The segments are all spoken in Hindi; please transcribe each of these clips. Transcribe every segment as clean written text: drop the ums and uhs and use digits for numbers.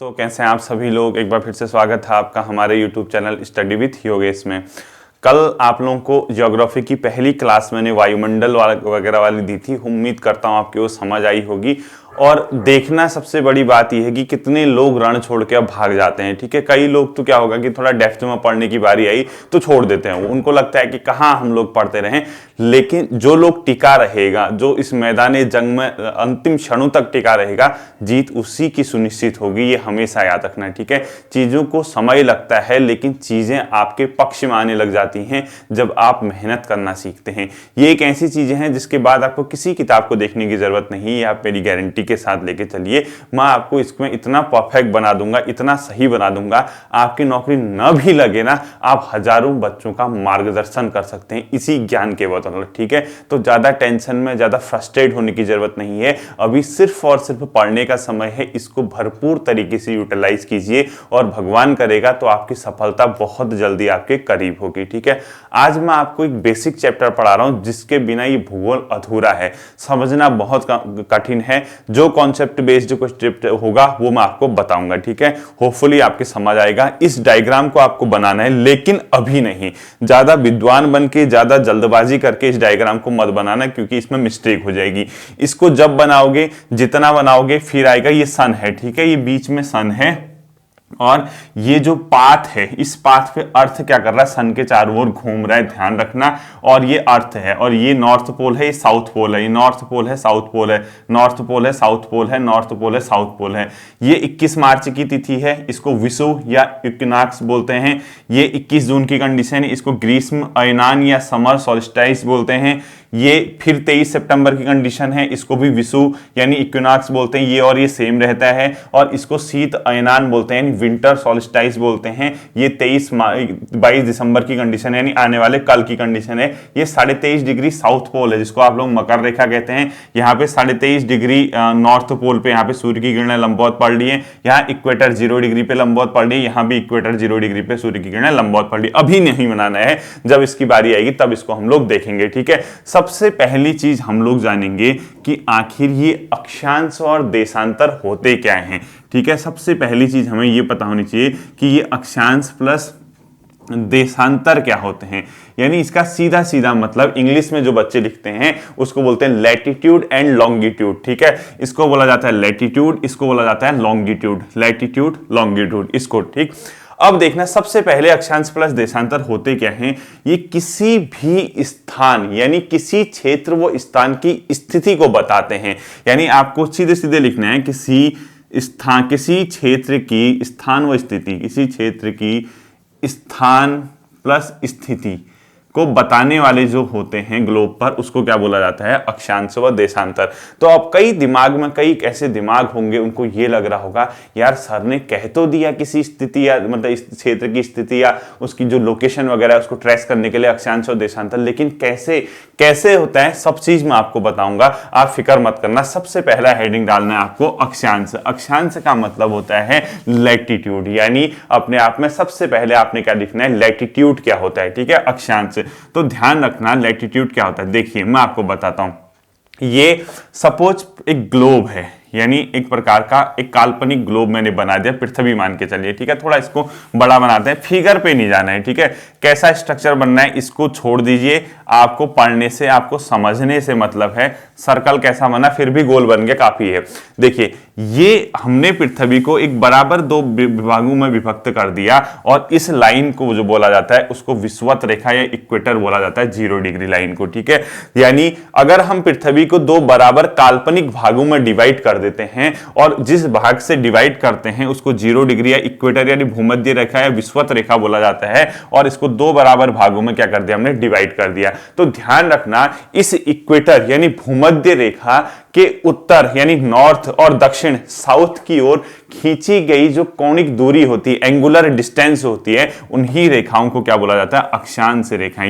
तो कैसे हैं आप सभी लोग। एक बार फिर से स्वागत है आपका हमारे YouTube channel study with Yogesh में। कल आप लोगों को ज्योग्राफी की पहली क्लास मैंने वायुमंडल वगैरह वाली दी थी। उम्मीद करता हूँ आपकी वो समझ आई होगी। और देखना सबसे बड़ी बात यह है कि कितने लोग रण छोड़ के अब भाग जाते हैं। ठीक है, कई लोग तो क्या होगा कि थोड़ा डेप्थ में पढ़ने की बारी आई तो छोड़ देते हैं। उनको लगता है कि कहाँ हम लोग पढ़ते रहें, लेकिन जो लोग टिका रहेगा, जो इस मैदान जंग में अंतिम क्षणों तक टिका रहेगा, जीत उसी की सुनिश्चित होगी। ये हमेशा याद रखना है। ठीक है, चीजों को समय लगता है, लेकिन चीजें आपके पक्ष में आने लग जाती हैं जब आप मेहनत करना सीखते हैं। ये एक ऐसी चीजें हैं जिसके बाद आपको किसी किताब को देखने की जरूरत नहीं है। आप मेरी गारंटी के साथ लेके चलिए, मैं आपको इसमें इतना परफेक्ट बना दूंगा, इतना सही बना दूंगा, आपकी नौकरी न भी लगे ना, आप हजारों बच्चों का मार्गदर्शन कर सकते हैं इसी ज्ञान के बदौलत। ठीक है, तो ज्यादा टेंशन में, ज्यादा फ्रस्ट्रेट होने की जरूरत नहीं है। अभी सिर्फ और सिर्फ पढ़ने का समय है। इसको भरपूर तरीके से यूटिलाइज कीजिए और भगवान करेगा तो आपकी सफलता बहुत जल्दी आपके करीब होगी। ठीक है, आज मैं आपको एक बेसिक चैप्टर पढ़ा रहा हूं जिसके बिना ये भूगोल अधूरा है, समझना बहुत कठिन है। जो कॉन्सेप्ट बेस्ड कुछ होगा वो मैं आपको बताऊंगा। ठीक है, होपफुली आपके समझ आएगा। इस डायग्राम को आपको बनाना है, लेकिन अभी नहीं। ज्यादा विद्वान बन के, ज्यादा जल्दबाजी करके इस डायग्राम को मत बनाना, क्योंकि इसमें मिस्टेक हो जाएगी। इसको जब बनाओगे, जितना बनाओगे, फिर आएगा ये सन है। ठीक है, ये बीच में सन है और ये जो पाथ है, इस पाथ पे अर्थ क्या कर रहा है, सन के चारों ओर घूम रहा है, ध्यान रखना। और ये अर्थ है, और ये नॉर्थ पोल है, ये साउथ पोल है। ये नॉर्थ पोल है, साउथ पोल है, नॉर्थ पोल है, साउथ पोल है, नॉर्थ पोल है, साउथ पोल है। ये 21 मार्च की तिथि है, इसको विषुव या इक्विनॉक्स बोलते हैं। ये 21 जून की कंडीशन है, इसको ग्रीष्म अयनान या समर सॉल्स्टाइस बोलते हैं। ये फिर 23 सितंबर की कंडीशन है, इसको भी विषुव यानी इक्विनॉक्स बोलते हैं। ये और ये सेम रहता है, और इसको शीत अयनान बोलते हैं, विंटर सॉल्स्टाइस बोलते हैं। ये 22 दिसंबर की कंडीशन है, यानी आने वाले कल की कंडीशन है। ये 23.5 डिग्री साउथ पोल है, जिसको आप लोग मकर रेखा कहते हैं। यहाँ पे 23.5 डिग्री नॉर्थ पोल पे यहाँ पे सूर्य की किरणें लंबवत पड़ रही है। यहाँ इक्वेटर 0 डिग्री पे लंबवत पड़ रही है, यहाँ भी इक्वेटर 0 डिग्री पे सूर्य की किरणें लंबवत पड़ रही है। अभी नहीं बनाना है, जब इसकी बारी आएगी तब इसको हम लोग देखेंगे। ठीक है, सबसे पहली चीज हम लोग जानेंगे कि आखिर ये अक्षांश और देशांतर होते क्या हैं। ठीक है, सबसे पहली चीज हमें ये पता होनी चाहिए कि ये अक्षांश प्लस देशांतर क्या होते हैं। यानी इसका सीधा सीधा मतलब इंग्लिश में जो बच्चे लिखते हैं उसको बोलते हैं लैटिट्यूड एंड लॉन्गिट्यूड। ठीक है, इसको बोला जाता है लैटिट्यूड, इसको बोला जाता है लॉन्गिट्यूड। लैटिट्यूड, लॉन्गिट्यूड, इसको। ठीक, अब देखना, सबसे पहले अक्षांश प्लस देशांतर होते क्या हैं। ये किसी भी स्थान यानी किसी क्षेत्र व स्थान की स्थिति को बताते हैं। यानी आपको सीधे सीधे लिखना है किसी स्थान, किसी क्षेत्र की स्थान व स्थिति, किसी क्षेत्र की स्थान प्लस स्थिति को बताने वाले जो होते हैं ग्लोब पर, उसको क्या बोला जाता है, अक्षांश व देशांतर। तो अब कई दिमाग में कई ऐसे दिमाग होंगे, उनको ये लग रहा होगा यार सर ने कह तो दिया किसी स्थिति या मतलब इस क्षेत्र की स्थिति या उसकी जो लोकेशन वगैरह है उसको ट्रेस करने के लिए अक्षांश और देशांतर, लेकिन कैसे कैसे होता है सब चीज मैं आपको बताऊंगा। आप फिक्र मत करना। सबसे पहला हेडिंग डालना है आपको अक्षांश। अक्षांश का मतलब होता है लैटिट्यूड, यानी अपने आप में सबसे पहले आपने क्या लिखना है, लैटिट्यूड क्या होता है। ठीक है, अक्षांश। तो ध्यान रखना लैटिट्यूड क्या होता है। देखिए मैं आपको बताता हूं। ये सपोज एक ग्लोब है, यानी एक प्रकार का एक काल्पनिक ग्लोब मैंने बना दिया, पृथ्वी मान के चलिए। ठीक है, थोड़ा इसको बड़ा बनाते हैं, फिगर पे नहीं जाना है। ठीक है, कैसा स्ट्रक्चर बनना है इसको छोड़ दीजिए, आपको पढ़ने से, आपको समझने से मतलब है। सर्कल कैसा बना, फिर भी गोल बन गया, काफी है। देखिए, ये हमने पृथ्वी को एक बराबर 2 विभागों में विभक्त कर दिया, और इस लाइन को जो बोला जाता है उसको विषुवत रेखा या इक्वेटर बोला जाता है, 0 डिग्री लाइन को। ठीक है, यानी अगर हम पृथ्वी को 2 बराबर काल्पनिक भागों में डिवाइड कर देते हैं, और जिस भाग से डिवाइड करते हैं उसको 0 डिग्री या इक्वेटर यानी भूमध्य रेखा या विषुवत रेखा बोला जाता है, और इसको 2 बराबर भागों में क्या कर दिया, हमने डिवाइड कर दिया। तो ध्यान रखना, इस इक्वेटर यानी भूमध्य रेखा के उत्तर यानी नॉर्थ और दक्षिण साउथ की ओर खींची गई जो कौणिक दूरी होती है, एंगुलर डिस्टेंस होती है, उन्हीं रेखाओं को क्या बोला जाता है, अक्षांश रेखाएं।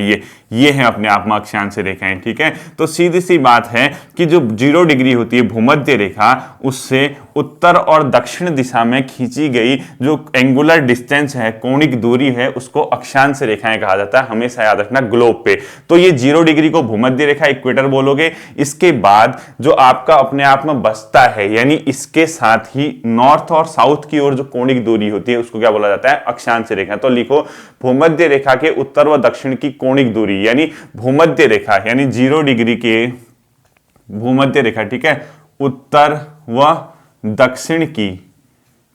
ये है अपने आप में अक्षांश रेखाएं। ठीक है, तो सीधी सी बात है कि जो 0 डिग्री होती है भूमध्य रेखा, उससे उत्तर और दक्षिण दिशा में खींची गई जो एंगुलर डिस्टेंस है, कौणिक दूरी है, उसको अक्षांश रेखाएं कहा जाता है। हमेशा याद रखना ग्लोब पे। तो ये 0 डिग्री को भूमध्य रेखा इक्वेटर बोलोगे। इसके बाद जो आपका अपने आप में बसता है, यानी इसके साथ ही नॉर्थ और साउथ की ओर जो कोणिक दूरी होती है उसको क्या बोला जाता है, अक्षांश रेखा। तो लिखो भूमध्य रेखा के उत्तर व दक्षिण की कोणिक दूरी, यानी भूमध्य रेखा यानी 0 डिग्री के भूमध्य रेखा, ठीक है, उत्तर व दक्षिण की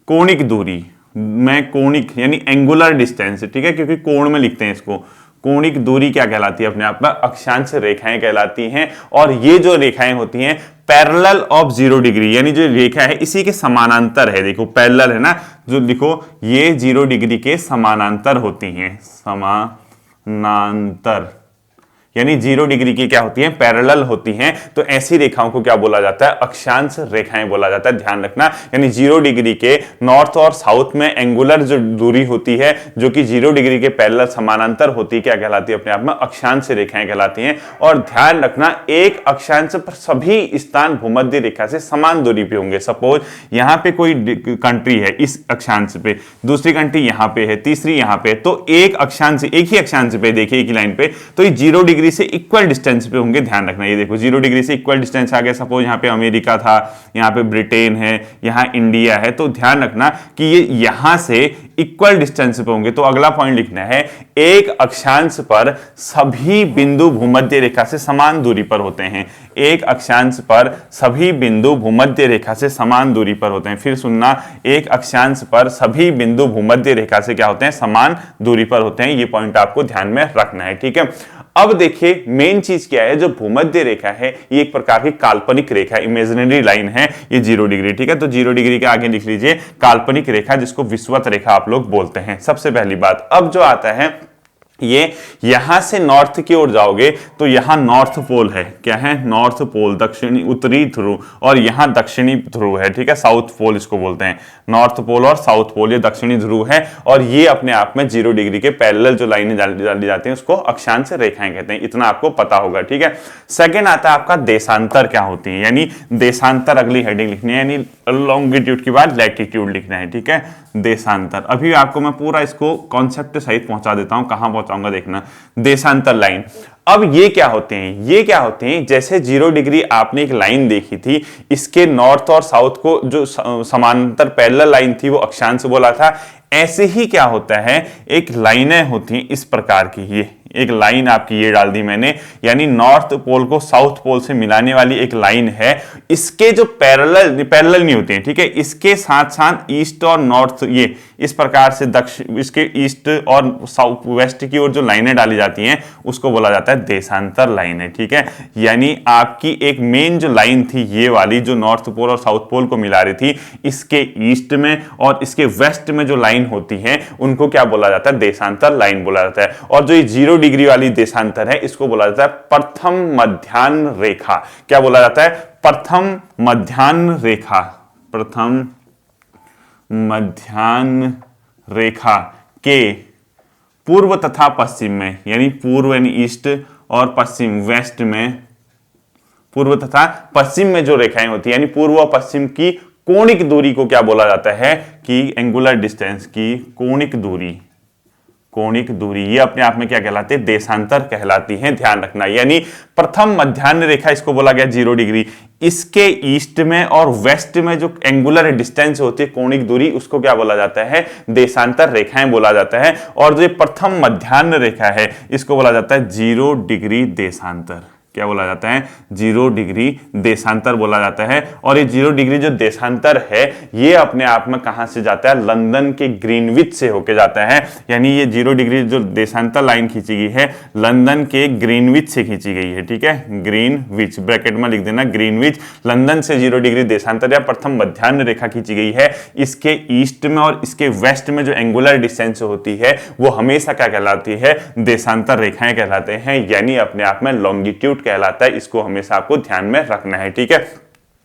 कोणिक दूरी में कोणिक यानी एंगुलर डिस्टेंस, ठीक है, क्योंकि कोण में लिखते हैं इसको, कोणिक दूरी क्या कहलाती है अपने आप में, अक्षांश रेखाएं कहलाती हैं। और ये जो रेखाएं होती हैं पैरेलल ऑफ 0 डिग्री, यानी जो रेखा है इसी के समानांतर है। देखो पैरेलल है ना, जो लिखो ये 0 डिग्री के समानांतर होती हैं, समानांतर यानी 0 डिग्री की क्या होती हैं, पैरेलल होती हैं। तो ऐसी रेखाओं को क्या बोला जाता है, अक्षांश रेखाएं बोला जाता है, ध्यान रखना। यानी 0 डिग्री के नॉर्थ और साउथ में एंगुलर जो दूरी होती है जो कि 0 डिग्री के पैरेलल समानांतर होती है, क्या कहलाती है अपने आप में, अक्षांश रेखाएं कहलाती हैं। और ध्यान रखना एक अक्षांश पर सभी स्थान भूमध्य रेखा से समान दूरी पे होंगे। सपोज यहाँ पे कोई कंट्री है इस अक्षांश पे, दूसरी कंट्री यहाँ पे है, तीसरी यहाँ पे, तो एक अक्षांश एक ही अक्षांश पे देखिए एक ही लाइन पे, तो ये 0 डिग्री से इक्वल डिस्टेंस पे होंगे। ध्यान रखना, ये देखो 0 डिग्री से इक्वल डिस्टेंस आ गया। सपोज यहाँ पे अमेरिका था, यहाँ पे ब्रिटेन है, यहाँ इंडिया है, तो ध्यान रखना कि ये यहां से इक्वल डिस्टेंस पे होंगे। तो अगला पॉइंट लिखना है, एक अक्षांश पर सभी बिंदु भूमध्य रेखा से समान दूरी पर होते हैं। एक अक्षांश पर सभी बिंदु भूमध्य रेखा से समान दूरी पर होते हैं। फिर सुनना, एक अक्षांश पर सभी बिंदु भूमध्य रेखा से क्या होते हैं, समान दूरी पर होते हैं। ये पॉइंट आपको ध्यान में रखना है, ठीक है। अब देखिए मेन चीज क्या है, जो भूमध्य रेखा है ये एक प्रकार की काल्पनिक रेखा, इमेजिनरी लाइन है, ये 0 डिग्री, ठीक है। तो 0 डिग्री के आगे लिख लीजिए काल्पनिक रेखा, जिसको विषुवत रेखा आप लोग बोलते हैं। सबसे पहली बात, अब जो आता है ये यहां से नॉर्थ की ओर जाओगे तो यहां नॉर्थ पोल है, क्या है, नॉर्थ पोल, दक्षिणी उत्तरी ध्रुव, और यहां दक्षिणी ध्रुव है, ठीक है, साउथ पोल इसको बोलते हैं। नॉर्थ पोल और साउथ पोल ये दक्षिणी ध्रुव है, और ये अपने आप में 0 डिग्री के पैरेलल जो लाइनें डाली जाती हैं उसको अक्षांश रेखाएं कहते हैं। इतना आपको पता होगा, ठीक है। सेकंड आता है आपका देशांतर क्या होती है, यानी देशांतर अगली हेडिंग लिखनी है, यानी लॉन्गिट्यूड के बाद लैटिट्यूड लिखना है, ठीक है, देशांतर। अभी आपको मैं पूरा इसको कॉन्सेप्ट सहित पहुंचा देता हूं, कहां पहुंचाऊंगा देखना, देशांतर लाइन। अब ये क्या होते हैं, ये क्या होते हैं, जैसे 0 डिग्री आपने एक लाइन देखी थी, इसके नॉर्थ और साउथ को जो समांतर पैरेलल लाइन थी वो अक्षांश बोला था। ऐसे ही क्या होता है, एक लाइनें होती हैं इस प्रकार की, ये एक लाइन आपकी ये डाल दी मैंने, यानी नॉर्थ पोल को साउथ पोल से मिलाने वाली एक लाइन है। इसके जो पैरेलल नहीं होते हैं, ठीक है, इसके साथ साथ ईस्ट और नॉर्थ, ये इस प्रकार से दक्षिण, इसके ईस्ट और साउथ वेस्ट की ओर जो लाइनें डाली जाती हैं उसको बोला जाता है देशांतर लाइनें, ठीक है। यानी आपकी एक मेन जो लाइन थी ये वाली, जो नॉर्थ पोल और साउथ पोल को मिला रही थी, इसके ईस्ट में और इसके वेस्ट में जो लाइन होती है उनको क्या बोला जाता है, देशांतर लाइन बोला जाता है। और जो ये 0 डिग्री वाली देशांतर है इसको बोला जाता है प्रथम मध्याह्न रेखा। क्या बोला जाता है, प्रथम मध्याह्न रेखा, प्रथम मध्याह्न रेखा के पूर्व तथा पश्चिम में, यानी पूर्व यानी ईस्ट और पश्चिम वेस्ट में, पूर्व तथा पश्चिम में जो रेखाएं होती है, यानी पूर्व और पश्चिम की कोणिक दूरी को क्या बोला जाता है कि एंगुलर डिस्टेंस की कोणिक दूरी, कोणिक दूरी, ये अपने आप में क्या कहलाते हैं, देशांतर कहलाती हैं। ध्यान रखना, यानी प्रथम मध्याह्न रेखा इसको बोला गया 0 डिग्री, इसके ईस्ट में और वेस्ट में जो एंगुलर डिस्टेंस होती है, कोणिक दूरी, उसको क्या बोला जाता है, देशांतर रेखाएं बोला जाता है। और जो प्रथम मध्याह्न रेखा है इसको बोला जाता है 0 डिग्री देशांतर। क्या बोला जाता है, 0 डिग्री देशांतर बोला जाता है। और ये 0 डिग्री जो देशांतर है ये अपने आप में कहां से जाता है, लंदन के ग्रीनविच से होके जाता है। यानी ये 0 डिग्री जो देशांतर लाइन खींची गई है लंदन के ग्रीनविच से खींची गई है, ठीक है, ग्रीनविच, ब्रैकेट में लिख देना ग्रीनविच, लंदन से 0 डिग्री देशांतर या प्रथम मध्याह्न रेखा खींची गई है। इसके ईस्ट में और इसके वेस्ट में जो एंगुलर डिस्टेंस होती है वो हमेशा क्या कहलाती है, देशांतर रेखाएं कहलाते हैं, यानी अपने आप में लॉन्गिट्यूड कहलाता है। इसको हमेशा आपको ध्यान में रखना है, ठीक है।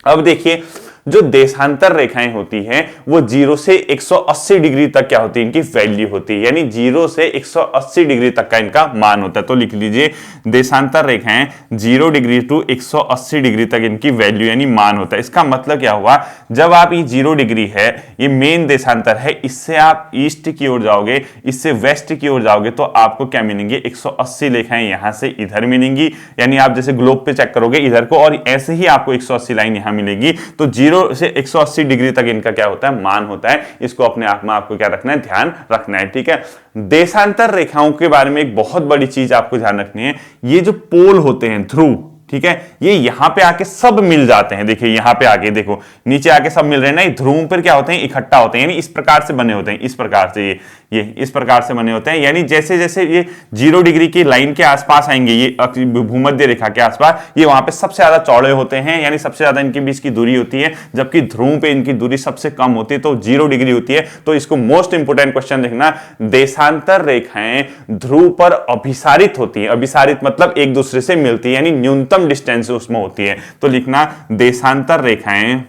अब देखिए जो देशांतर रेखाएं होती हैं वो 0 से 180 डिग्री तक क्या होती है, इनकी वैल्यू होती है, यानी 0 से 180 डिग्री तक का इनका मान होता है। तो लिख लीजिए देशांतर रेखाएं 0 डिग्री टू 180 डिग्री तक इनकी वैल्यू यानी मान होता है। इसका मतलब क्या हुआ, जब आप ये 0 डिग्री है, ये मेन देशांतर है, इससे आप ईस्ट की ओर जाओगे, इससे वेस्ट की ओर जाओगे तो आपको क्या मिलेंगे, 180 रेखाएं यहां से इधर मिलेंगी, यानी आप जैसे ग्लोब पे चेक करोगे इधर को, और ऐसे ही आपको 180 लाइन यहां मिलेगी। तो 0 से 180 डिग्री तक इनका क्या होता है, मान होता है। इसको अपने आप में आपको क्या रखना है, ध्यान रखना है, ठीक है। देशांतर रेखाओं के बारे में एक बहुत बड़ी चीज आपको ध्यान रखनी है, ये जो पोल होते हैं, ध्रुव, ठीक है, ये यहां पे आके सब मिल जाते हैं। देखिए यहां पे आके देखो, नीचे आके सब मिल रहे हैं ना, ध्रुवों पर क्या होते हैं, इकट्ठा होते हैं, यानी इस प्रकार से बने होते हैं, इस प्रकार से ये इस प्रकार से बने होते हैं। यानी जैसे जैसे ये 0 डिग्री की लाइन के आसपास आएंगे, ये भूमध्य रेखा के आसपास, ये वहां पे सबसे ज्यादा चौड़े होते हैं, यानी सबसे ज्यादा इनके बीच की दूरी होती है, जबकि ध्रुव पे इनकी दूरी सबसे कम होती है, तो 0 डिग्री होती है। तो इसको मोस्ट इंपोर्टेंट क्वेश्चन लिखना, देशांतर रेखाएं ध्रुव पर अभिसारित होती है। अभिसारित मतलब एक दूसरे से मिलती है, यानी न्यूनतम डिस्टेंस उसमें होती है। तो लिखना देशांतर रेखाएं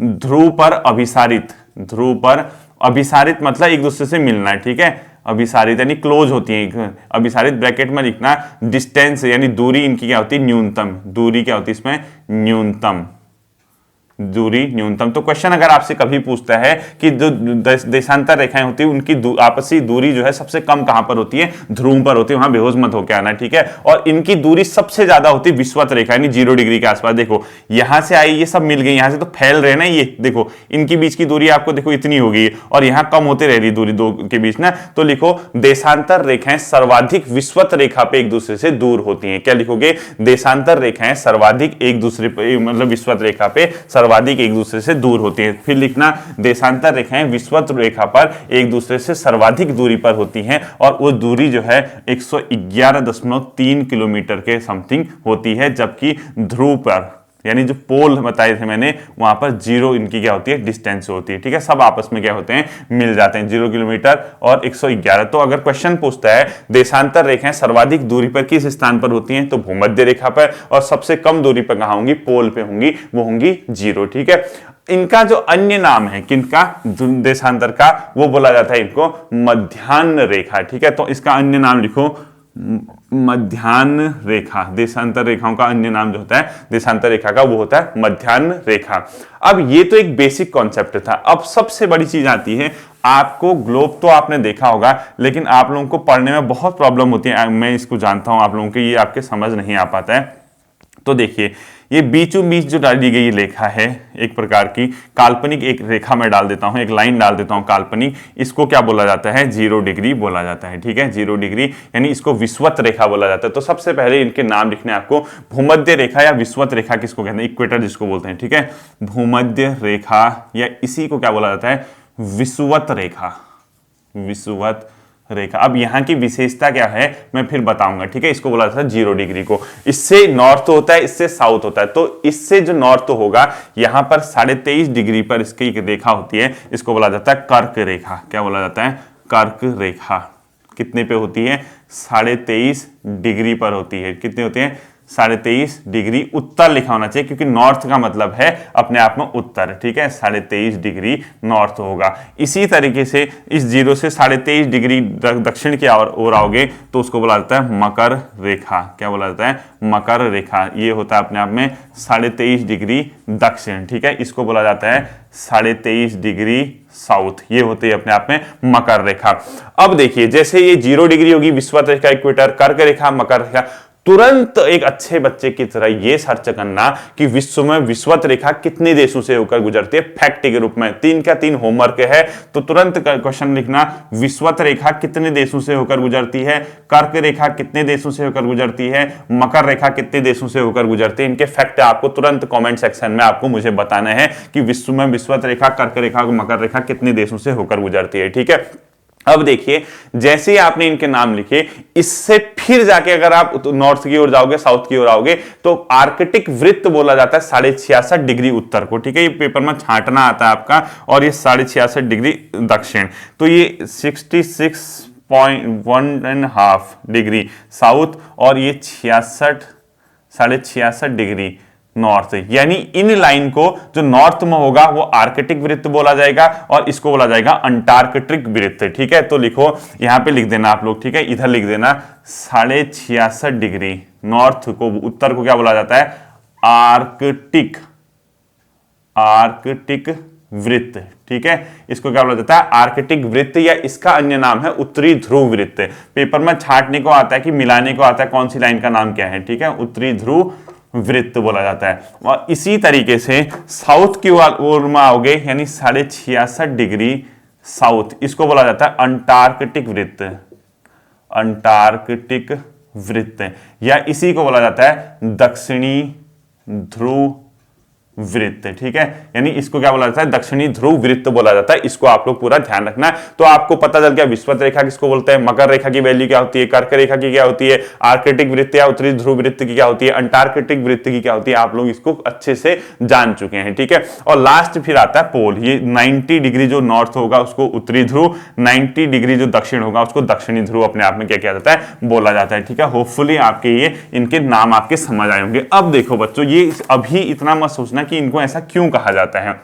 ध्रुव पर अभिसारित, ध्रुव पर अभिसारित मतलब एक दूसरे से मिलना है, ठीक है। अभिसारित यानी क्लोज होती है। अभिसारित ब्रैकेट में लिखना डिस्टेंस यानी दूरी इनकी क्या होती है, न्यूनतम। दूरी क्या होती है इसमें, न्यूनतम, दूरी न्यूनतम। तो क्वेश्चन अगर आपसे कभी पूछता है कि जो देशांतर रेखाएं होती है उनकी आपसी दूरी जो है सबसे कम कहां पर होती है, ध्रुव पर होती है, वहां बेहोश मत होकर आना, ठीक है। और इनकी दूरी सबसे ज्यादा होती है विषुवत रेखा यानी 0 डिग्री के आसपास। देखो यहां से आई, ये सब मिल गई, यहां से तो फैल रहे ना, ये देखो इनकी बीच की दूरी आपको देखो इतनी होगी, और यहां कम होते रह रही दूरी दो के बीच ना। तो लिखो देशांतर रेखाएं सर्वाधिक विषुवत रेखा पे एक दूसरे से दूर होती हैं। क्या लिखोगे, देशांतर रेखाएं सर्वाधिक एक दूसरे पे मतलब विषुवत रेखा पे सर्वाधिक एक दूसरे से दूर होती हैं। फिर लिखना देशांतर रेखाएं विषुवत रेखा पर एक दूसरे से सर्वाधिक दूरी पर होती हैं, और वो दूरी जो है 111.3 किलोमीटर के समथिंग होती है, जबकि ध्रुव पर यानी जो पोल बताए थे मैंने, वहां पर 0 इनकी क्या होती है, डिस्टेंस होती है, ठीक है। सब आपस में क्या होते हैं, मिल जाते हैं, 0 किलोमीटर और 111। तो अगर क्वेश्चन पूछता है देशांतर रेखाएं सर्वाधिक दूरी पर किस स्थान पर होती हैं, तो भूमध्य रेखा पर, और सबसे कम दूरी पर कहां होंगी, पोल पे होंगी, वो होंगी 0, ठीक है। इनका जो अन्य नाम है किनका, देशांतर का, वो बोला जाता है इनको मध्याह्न रेखा, ठीक है। तो इसका अन्य नाम लिखो मध्याह्न रेखा। देशांतर रेखाओं का अन्य नाम जो होता है देशांतर रेखा का, वो होता है मध्याह्न रेखा। अब ये तो एक बेसिक कॉन्सेप्ट था। अब सबसे बड़ी चीज आती है, आपको ग्लोब तो आपने देखा होगा, लेकिन आप लोगों को पढ़ने में बहुत प्रॉब्लम होती है, मैं इसको जानता हूं, आप लोगों के ये आपके समझ नहीं आ पाता है। तो देखिए ये बीचों बीच जो डाली गई रेखा है, एक प्रकार की काल्पनिक एक रेखा में डाल देता हूं, एक लाइन डाल देता हूं काल्पनिक, इसको क्या बोला जाता है, 0 डिग्री बोला जाता है, ठीक है। 0 डिग्री यानी इसको विषुवत रेखा बोला जाता है। तो सबसे पहले इनके नाम लिखने आपको, भूमध्य रेखा या विषुवत रेखा किसको कहते हैं, इक्वेटर जिसको बोलते हैं, ठीक है। भूमध्य रेखा या इसी को क्या बोला जाता है, विषुवत रेखा, विषुवत रेखा। अब यहां की विशेषता क्या है मैं फिर बताऊंगा, ठीक है। इसको बोला जाता है 0 डिग्री को, इससे नॉर्थ होता है, इससे साउथ होता है। तो इससे जो नॉर्थ होगा, यहां पर 23.5 डिग्री पर इसकी एक रेखा होती है, इसको बोला जाता है कर्क रेखा। क्या बोला जाता है, कर्क रेखा। कितने पे होती है, 23.5 डिग्री पर होती है। कितने होते हैं, 23.5 डिग्री उत्तर लिखा होना चाहिए, क्योंकि नॉर्थ का मतलब है अपने आप में उत्तर, ठीक है। 23.5 डिग्री नॉर्थ होगा। इसी तरीके से इस 0 से 23.5 डिग्री दक्षिण की ओर आओगे तो उसको बोला जाता है मकर रेखा। क्या बोला जाता है, मकर रेखा। ये होता है अपने आप में 23.5 डिग्री दक्षिण, ठीक है। इसको बोला जाता है 23.5 डिग्री साउथ। ये होती है अपने आप में मकर रेखा। अब देखिए जैसे ये 0 डिग्री होगी विषुवत रेखा, इक्वेटर, कर्क रेखा, मकर रेखा, तुरंत एक अच्छे बच्चे की तरह ये सर्च करना कि विश्व में विषुवत रेखा कितने देशों से होकर गुजरती है, फैक्ट के रूप में। 3 का 3 होमवर्क है, तो तुरंत क्वेश्चन लिखना, विषुवत रेखा कितने देशों से होकर गुजरती है, कर्क रेखा कितने देशों से होकर गुजरती है, मकर रेखा कितने देशों से होकर गुजरती है। इनके फैक्ट आपको तुरंत कमेंट सेक्शन में आपको मुझे बताना है कि विश्व में विषुवत रेखा, कर्क रेखा, मकर रेखा कितने देशों से होकर गुजरती है, ठीक है। अब देखिए जैसे ही आपने इनके नाम लिखे, इससे फिर जाके अगर आप नॉर्थ की ओर जाओगे, साउथ की ओर आओगे, तो आर्कटिक वृत्त बोला जाता है 66.5 डिग्री उत्तर को, ठीक है। ये पेपर में छांटना आता है आपका, और ये 66.5 डिग्री दक्षिण, तो ये 66.1.5 डिग्री साउथ, और ये 66.5 डिग्री नॉर्थ, यानी इन लाइन को जो नॉर्थ में होगा वो आर्कटिक वृत्त बोला जाएगा और इसको बोला जाएगा अंटार्कटिक वृत्त। ठीक है, तो लिखो यहां पे लिख देना आप लोग। ठीक है, इधर लिख देना 66.5 डिग्री नॉर्थ को, उत्तर को क्या बोला जाता है, आर्कटिक, आर्कटिक वृत्त। ठीक है, इसको क्या बोला जाता है, आर्कटिक वृत्त, या इसका अन्य नाम है उत्तरी ध्रुव वृत्त। पेपर में छांटने को आता है कि मिलाने को आता है कौन सी लाइन का नाम क्या है। ठीक है, उत्तरी ध्रुव वृत्त बोला जाता है। और इसी तरीके से साउथ की ओर में आओगे, यानी 66.5 डिग्री साउथ, इसको बोला जाता है अंटार्कटिक वृत्त, अंटार्कटिक वृत्त, या इसी को बोला जाता है दक्षिणी ध्रुव वृत्त। ठीक है, यानी इसको क्या बोला जाता है, दक्षिणी ध्रुव वृत्त बोला जाता है। इसको आप लोग पूरा ध्यान रखना है। तो आपको पता चल गया विषुवत रेखा किसको बोलते हैं, मकर रेखा की वैल्यू क्या होती है, कर्क रेखा की क्या होती है, आर्कटिक वृत्त या उत्तरी ध्रुव वृत्त की क्या होती है, अंटार्कटिक वृत्त की क्या होती है, आप लोग इसको अच्छे से जान चुके हैं। ठीक है, और लास्ट फिर आता है पोल। ये 90 डिग्री जो नॉर्थ होगा उसको उत्तरी ध्रुव, 90 डिग्री जो दक्षिण होगा उसको दक्षिणी ध्रुव अपने आप में क्या किया जाता है, बोला जाता है। ठीक है, होपफुली आपके ये इनके नाम आपके समझ आए होंगे। अब देखो बच्चों, ये अभी इतना मत सोचना कि इनको ऐसा क्यों कहा जाता है,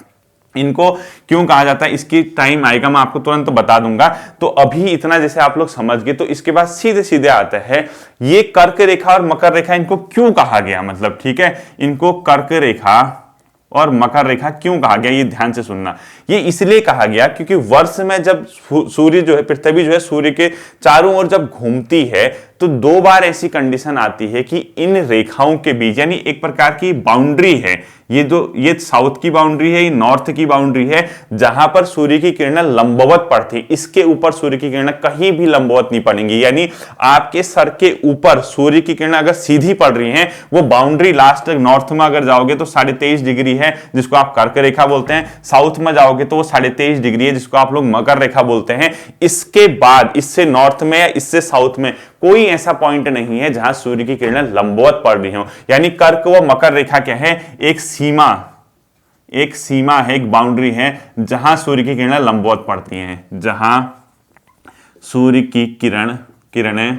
इनको क्यों कहा जाता है, इसकी टाइम आएगा, मैं आपको तुरंत बता दूंगा। तो अभी इतना जैसे आप लोग समझ गए, तो इसके बाद सीधे सीधे आता है ये कर्क रेखा और मकर रेखा, इनको क्यों कहा गया, मतलब ठीक है, इनको कर्क रेखा और मकर रेखा क्यों कहा गया, ये ध्यान से सुनना। ये इसलिए कहा गया क्योंकि वर्ष में जब सूर्य जो है, पृथ्वी जो है सूर्य के चारों ओर जब घूमती है, तो 2 बार ऐसी कंडीशन आती है कि इन रेखाओं के बीच, यानी एक प्रकार की बाउंड्री है, ये साउथ की बाउंड्री है, ये नॉर्थ की बाउंड्री है, जहां पर सूर्य की किरणें लंबवत पड़ती, इसके ऊपर सूर्य की किरणें कहीं भी लंबवत नहीं पड़ेंगी। यानी आपके सर के ऊपर सूर्य की किरणें अगर सीधी पड़ रही हैं, वो बाउंड्री लास्ट नॉर्थ में अगर जाओगे तो 23.5 डिग्री है, जिसको आप कर्क रेखा बोलते हैं। साउथ में जाओगे तो वो 23.5 डिग्री है, जिसको आप लोग मकर रेखा बोलते हैं। इसके बाद इससे नॉर्थ में या इससे साउथ में कोई ऐसा पॉइंट नहीं है जहां सूर्य की किरणें लंबवत पड़ रही हो। यानी कर्क व मकर रेखा क्या है, एक सीमा है, एक बाउंड्री है, जहां सूर्य की किरणें लंबवत पड़ती हैं, जहां सूर्य की किरणें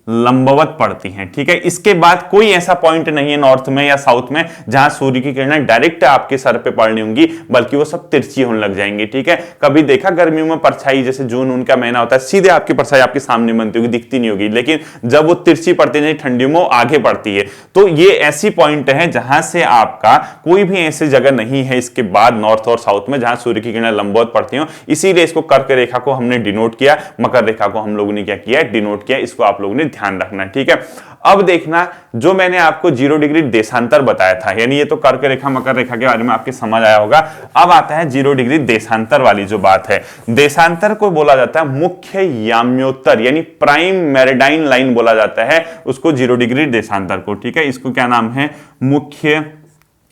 लंबवत पड़ती हैं। ठीक है, इसके बाद कोई ऐसा पॉइंट नहीं है नॉर्थ में या साउथ में जहां सूर्य की किरणें डायरेक्ट आपके सर पे पड़नी होंगी, बल्कि वो सब तिरछी होने लग जाएंगी। ठीक है, कभी देखा गर्मियों में परछाई, जैसे जून उनका महीना होता है, सीधे आपकी परछाई आपके सामने बनती होगी, दिखती नहीं होगी, लेकिन जब वो तिरछी पड़ती है ठंडियों में वो आगे पड़ती है। तो ये ऐसी पॉइंट है जहां से आपका कोई भी ऐसी जगह नहीं है इसके बाद नॉर्थ और साउथ में जहां सूर्य की किरणें लंबवत पड़ती हो। इसीलिए इसको कर्क रेखा को हमने डिनोट किया, मकर रेखा को हम लोगों ने क्या किया, डिनोट किया। इसको आप लोगों ने ध्यान रखना। ठीक है, अब देखना, जो मैंने आपको 0 डिग्री देशांतर बताया था, यानी ये तो कर्क रेखा मकर रेखा के बारे में आपके समझ आया होगा। अब आता है 0 डिग्री देशांतर वाली जो बात है। देशांतर को बोला जाता है मुख्य याम्योत्तर, यानी प्राइम मेरिडाइन लाइन बोला जाता है उसको, 0 डिग्री देशांतर को। ठीक है, इसको क्या नाम है, मुख्य,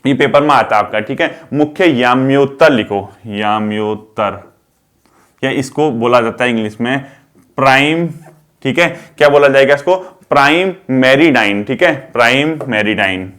ये पेपर में आता है आपका। ठीक है, मुख्य याम्योत्तर लिखो, याम्योत्तर, या इसको बोला जाता है इंग्लिश में प्राइम। ठीक है, क्या बोला जाएगा इसको, प्राइम मेरिडाइन। ठीक है, प्राइम मेरिडाइन।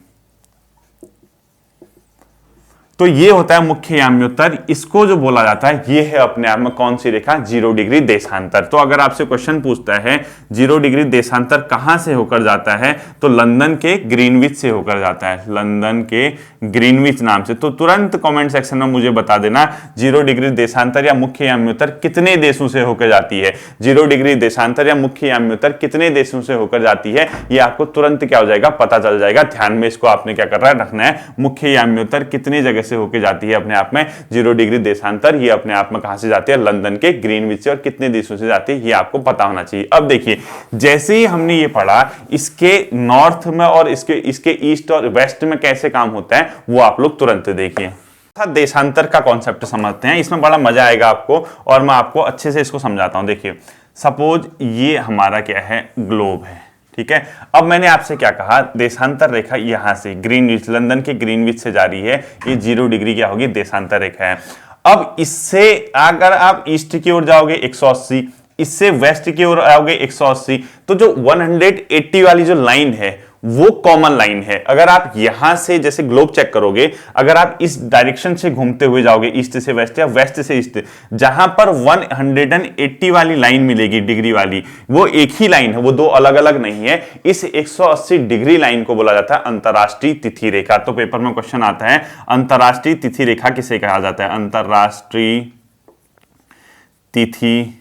तो ये होता है मुख्य याम्योत्तर। इसको जो बोला जाता है ये है अपने आप में कौन सी रेखा, 0 डिग्री देशांतर। तो अगर आपसे क्वेश्चन पूछता है 0 डिग्री देशांतर कहां से होकर जाता है, तो लंदन के ग्रीनविच से होकर जाता है, लंदन के ग्रीनविच नाम से। तो तुरंत कमेंट सेक्शन में मुझे बता देना 0 डिग्री देशांतर या मुख्य याम्योत्तर कितने देशों से होकर जाती है। 0 डिग्री देशांतर या मुख्य याम्योत्तर कितने देशों से होकर जाती है, ये आपको तुरंत क्या हो जाएगा, पता चल जाएगा। ध्यान में इसको आपने क्या करना है, रखना है। मुख्य याम्योत्तर कितनी जगह से होकर जाती है अपने आप में 0 डिग्री देशांतर, ये अपने आप में कहां से जाती है, लंदन के ग्रीनविच से। और कितने देशों से जाती है ये आपको पता होना चाहिए। अब देखिए, जैसे ही हमने ये पढ़ा, इसके नॉर्थ में और इसके ईस्ट और वेस्ट में कैसे काम होता है वो आप लोग तुरंत देखिए। देशांतर का कॉन्सेप्ट समझते हैं, इसमें बड़ा मजा आएगा आपको, और मैं आपको अच्छे से इसको समझाता हूं। देखिए, सपोज ये हमारा क्या है, ग्लोब है। ठीक है, अब मैंने आपसे क्या कहा, देशांतर रेखा यहां से ग्रीनविच, लंदन के ग्रीनविच से जा रही है, ये 0 डिग्री क्या होगी, देशांतर रेखा है। अब इससे अगर आप ईस्ट की ओर जाओगे 180, इससे वेस्ट की ओर आओगे 180, तो जो 180 वाली जो लाइन है वो कॉमन लाइन है। अगर आप यहां से जैसे ग्लोब चेक करोगे, अगर आप इस डायरेक्शन से घूमते हुए जाओगे ईस्ट से वेस्ट या वेस्ट से ईस्ट, जहां पर 180 वाली लाइन मिलेगी डिग्री वाली, वो एक ही लाइन है, वो दो अलग अलग नहीं है। इस 180 डिग्री लाइन को बोला जाता है अंतरराष्ट्रीय तिथि रेखा। तो पेपर में क्वेश्चन आता है अंतरराष्ट्रीय तिथि रेखा किसे कहा जाता है? अंतरराष्ट्रीय तिथि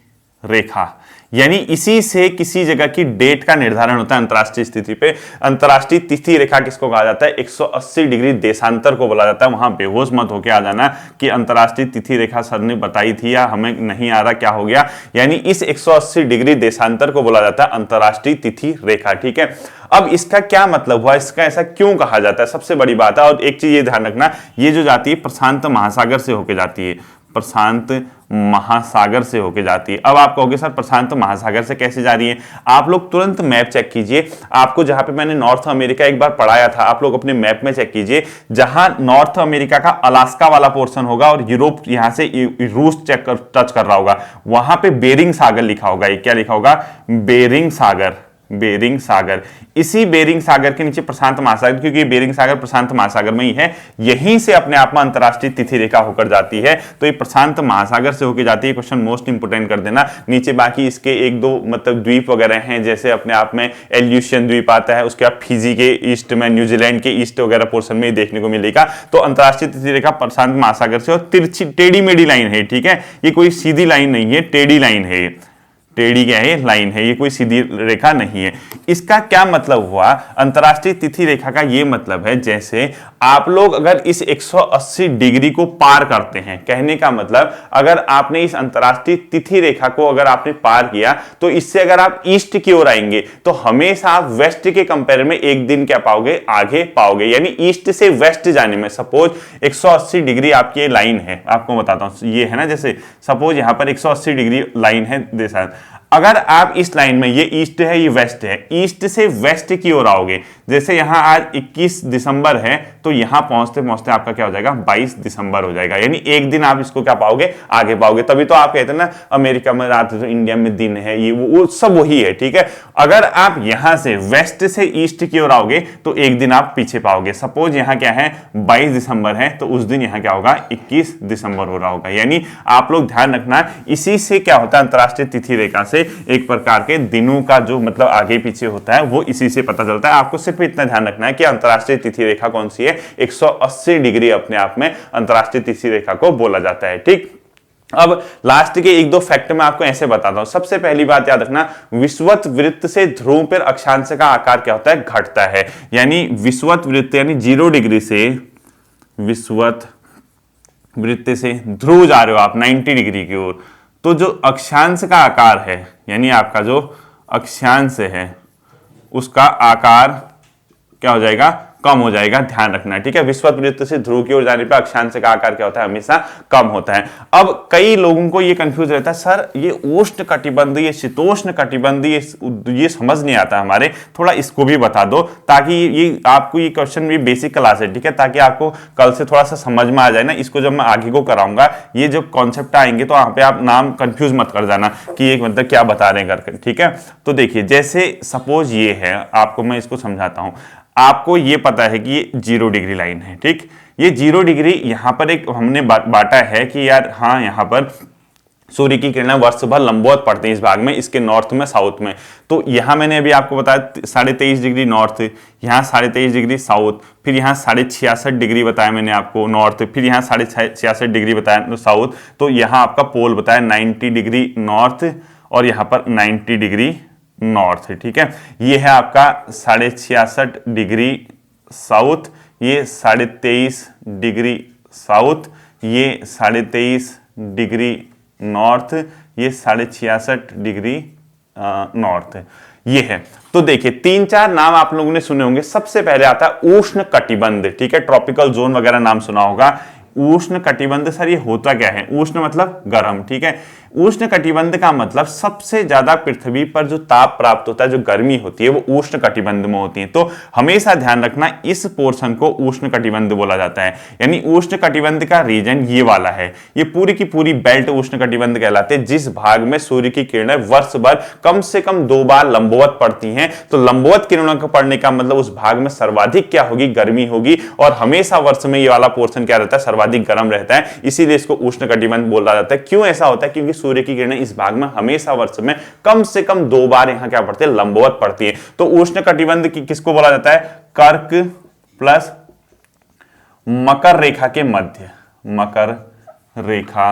रेखा, यानी इसी से किसी जगह की डेट का निर्धारण होता है अंतरराष्ट्रीय स्थिति पे। अंतरराष्ट्रीय तिथि रेखा किसको कहा जाता है? 180 डिग्री देशांतर को बोला जाता है। वहां बेहोश मत होके आ जाना कि अंतरराष्ट्रीय तिथि रेखा सर ने बताई थी या हमें नहीं आ रहा, क्या हो गया। यानी इस 180 डिग्री देशांतर को बोला जाता है अंतरराष्ट्रीय तिथि रेखा, ठीक है। अब इसका क्या मतलब हुआ, इसका ऐसा क्यों कहा जाता है, सबसे बड़ी बात है। और एक चीज ये ध्यान रखना, ये जो जाती है प्रशांत महासागर से होके जाती है, प्रशांत महासागर से होके जाती है। अब आप कहोगे सर प्रशांत महासागर से कैसे जा रही है? आप लोग तुरंत मैप चेक कीजिए। आपको जहां पे मैंने नॉर्थ अमेरिका एक बार पढ़ाया था, आप लोग अपने मैप में चेक कीजिए। जहां नॉर्थ अमेरिका का अलास्का वाला पोर्शन होगा और यूरोप यहां से रूस टच कर रहा होगा, वहां पे बेरिंग सागर लिखा होगा। ये क्या लिखा होगा? बेरिंग सागर, बेरिंग सागर। इसी बेरिंग सागर के नीचे प्रशांत महासागर, क्योंकि बेरिंग सागर प्रशांत महासागर में ही है, यहीं से अपने आप में अंतरराष्ट्रीय तिथि रेखा होकर जाती है। तो ये प्रशांत महासागर से होकर जाती है। क्वेश्चन मोस्ट इंपोर्टेंट कर देना। नीचे बाकी इसके एक दो मतलब द्वीप वगैरह हैं, जैसे अपने आप में एल्यूशियन द्वीप आता है, उसके बाद फिजी के ईस्ट में, न्यूजीलैंड के ईस्ट वगैरह पोर्शन में देखने को मिलेगा। तो अंतरराष्ट्रीय तिथि रेखा प्रशांत महासागर से, और तिरछी टेढ़ी मेढ़ी लाइन है, ठीक है। ये कोई सीधी लाइन नहीं है, टेढ़ी लाइन है। टेढ़ी क्या है? लाइन है, ये कोई सीधी रेखा नहीं है। इसका क्या मतलब हुआ? अंतरराष्ट्रीय तिथि रेखा का ये मतलब है जैसे आप लोग अगर इस 180 डिग्री को पार करते हैं, कहने का मतलब अगर आपने इस अंतरराष्ट्रीय तिथि रेखा को अगर आपने पार किया, तो इससे अगर आप ईस्ट की ओर आएंगे तो हमेशा आप वेस्ट के कंपेयर में एक दिन क्या पाओगे? आगे पाओगे। यानी ईस्ट से वेस्ट जाने में, सपोज 180 डिग्री आपकी लाइन है, आपको बताता हूं, ये है ना, जैसे सपोज यहां पर 180 डिग्री लाइन है देशांतर। अगर आप इस लाइन में, ये ईस्ट है, ये वेस्ट है, ईस्ट से वेस्ट की ओर आओगे, जैसे यहां आज 21 दिसंबर है, तो यहां पहुंचते पहुंचते आपका क्या हो जाएगा? 22 दिसंबर हो जाएगा। यानी एक दिन आप इसको क्या पाओगे? आगे पाओगे। तभी तो आप कहते हैं ना अमेरिका में रात है तो इंडिया में दिन है, ये वो सब वही है, ठीक है। अगर आप यहां से वेस्ट से ईस्ट की ओर आओगे तो एक दिन आप पीछे पाओगे। सपोज यहां क्या है? 22 दिसंबर है, तो उस दिन यहां क्या होगा? 21 दिसंबर हो रहा होगा। यानी आप लोग ध्यान रखना, इसी से क्या होता है? अंतरराष्ट्रीय तिथि रेखा से एक प्रकार के दिनों का जो मतलब आगे पीछे होता है वो इसी से पता चलता है। आपको सिर्फ इतना ध्यान रखना है कि अंतरराष्ट्रीय तिथि रेखा कौन सी है। 180 डिग्री अपने आप में अंतरराष्ट्रीय तिथि रेखा को बोला जाता है, ठीक। अब लास्ट के एक दो फैक्ट मैं आपको ऐसे बताता हूं। सबसे पहली बात याद रखना, विषुवत वृत्त से ध्रुव पर अक्षांश का आकार क्या होता है? घटता है। यानी विषुवत वृत्त यानी 0 डिग्री से, विषुवत वृत्त से ध्रुव जा रहे हो आप 90 डिग्री की ओर, तो जो अक्षांश का आकार है, यानी आपका जो अक्षांश है, उसका आकार क्या हो जाएगा? कम हो जाएगा। ध्यान रखना, ठीक है। विषुवत वृत्त से ध्रुव की ओर जाने पर अक्षांश का आकार क्या होता है? हमेशा कम होता है। अब कई लोगों को ये कंफ्यूज रहता है, सर ये उष्ण कटिबंध, ये शीतोष्ण कटिबंध, ये समझ नहीं आता हमारे, थोड़ा इसको भी बता दो, ताकि ये आपको ये क्वेश्चन भी बेसिक क्लास है, ठीक है, ताकि आपको कल से थोड़ा सा समझ में आ जाए ना। इसको जब मैं आगे को कराऊंगा, ये जो कॉन्सेप्ट आएंगे तो वहां पे आप नाम कंफ्यूज मत कर जाना कि ये मतलब क्या बता रहे हैं करके, ठीक है। तो देखिए, जैसे सपोज ये है, आपको मैं इसको समझाता हूं। आपको ये पता है कि ये 0 डिग्री लाइन है, ठीक। ये 0 डिग्री यहां पर एक हमने बांटा है कि यार हाँ, यहां पर सूर्य की किरणें वर्ष भर लंबवत पड़ती हैं इस भाग में, इसके नॉर्थ में, साउथ में। तो यहां मैंने अभी आपको बताया 23.5 डिग्री नॉर्थ, यहाँ 23.5 डिग्री साउथ, फिर यहाँ 66.5 डिग्री बताया मैंने आपको नॉर्थ, फिर यहाँ 66.5 डिग्री बताया साउथ। तो यहाँ आपका पोल बताया 90 डिग्री नॉर्थ और यहाँ पर 90 डिग्री नॉर्थ है, ठीक है। ये है आपका 66.5 डिग्री साउथ, ये 23.5 डिग्री साउथ, ये 23.5 डिग्री नॉर्थ, ये 66.5 डिग्री नॉर्थ, ये है। तो देखिए 3-4 नाम आप लोगों ने सुने होंगे। सबसे पहले आता है उष्ण कटिबंध, ठीक है, ट्रॉपिकल जोन वगैरह नाम सुना होगा। उष्ण कटिबंध, सर ये होता क्या है? उष्ण मतलब गर्म, ठीक है। उष्ण कटिबंध का मतलब सबसे ज्यादा पृथ्वी पर जो ताप प्राप्त होता है, जो गर्मी होती है, वो उष्ण कटिबंध में होती है। तो हमेशा ध्यान रखना इस पोर्शन को उष्ण कटिबंध बोला जाता है। यानी उष्ण कटिबंध का रीजन ये वाला है, ये पूरी की पूरी बेल्ट उष्ण कटिबंध कहलाते हैं, जिस भाग में सूर्य की किरणें वर्ष भर कम से कम 2 बार लंबवत पड़ती हैं। तो लंबवत किरणों का पड़ने का मतलब उस भाग में सर्वाधिक क्या होगी, गर्मी होगी, और हमेशा वर्ष में ये वाला पोर्शन क्या रहता है, सर्वाधिक गर्म रहता है, इसीलिए इसको उष्ण कटिबंध बोला जाता है। क्यों ऐसा होता है? क्योंकि सूर्य की किरणें इस भाग में हमेशा वर्ष में कम से कम 2 बार यहां क्या पड़ती है, लंबवत पड़ती है। तो उष्ण कटिबंध किसको बोला जाता है? कर्क प्लस मकर रेखा के मध्य, मकर रेखा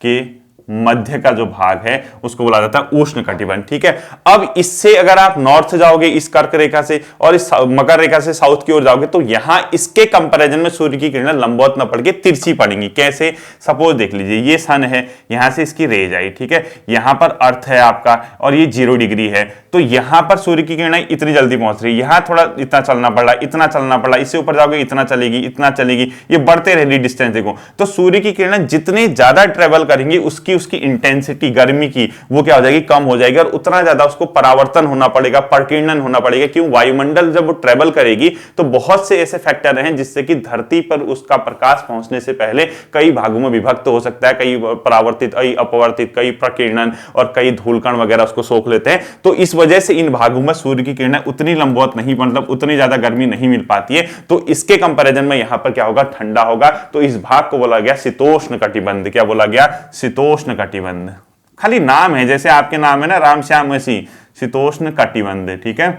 के मध्य का जो भाग है उसको बोला जाता है उष्ण कटिबंध। ठीक है, अब इससे अगर आप नॉर्थ जाओगे इस कर्क रेखा से और इस मकर रेखा से साउथ की ओर जाओगे तो यहां इसके कंपैरिजन में सूर्य की किरणें लंबवत न पड़ के तिरछी पड़ेंगी। कैसे? सपोज देख लीजिए, ये सन है, यहां से इसकी रेज आई, ठीक है, यहां पर अर्थ है आपका और ये 0 डिग्री है, तो यहां पर सूर्य की किरणें इतनी जल्दी पहुंच रही है, यहां थोड़ा इतना चलना पड़ रहा है, इतना चलना पड़ रहा है, इससे ऊपर जाओगे इतना चलेगी, इतना चलेगी, ये बढ़ते रहेगी डिस्टेंस। देखो तो सूर्य की किरणें जितनी ज्यादा ट्रेवल करेंगी उसकी इंटेंसिटी गर्मी की वो क्या हो जाएगी, कम हो जाएगी, और उतना ज्यादा उसको परावर्तन होना पड़ेगा, प्रकीर्णन होना पड़ेगा। क्यों? वायुमंडल जब वो ट्रेवल करेगी तो बहुत से ऐसे फैक्टर हैं जिससे कि धरती पर उसका प्रकाश पहुंचने से पहले कई भागों में विभक्त हो सकता है, कई परावर्तित, कई अपवर्तित, कई प्रकीर्णन और कई धूलकण वगैरह उसको सोख लेते हैं। तो इस वजह से इन भागों में सूर्य की किरणें उतनी लंबवत नहीं, मतलब उतनी ज्यादा गर्मी नहीं मिल पाती है। तो इसके कंपैरिजन में यहां पर क्या होगा, ठंडा होगा। तो इस भाग को बोला गया शीतोष्ण कटिबंध। क्या बोला गया? शीतोष्ण कटिबंध। खाली नाम है, जैसे आपके नाम है ना राम श्याम, वैसी शीतोष्ण कटिबंध। ठीक है,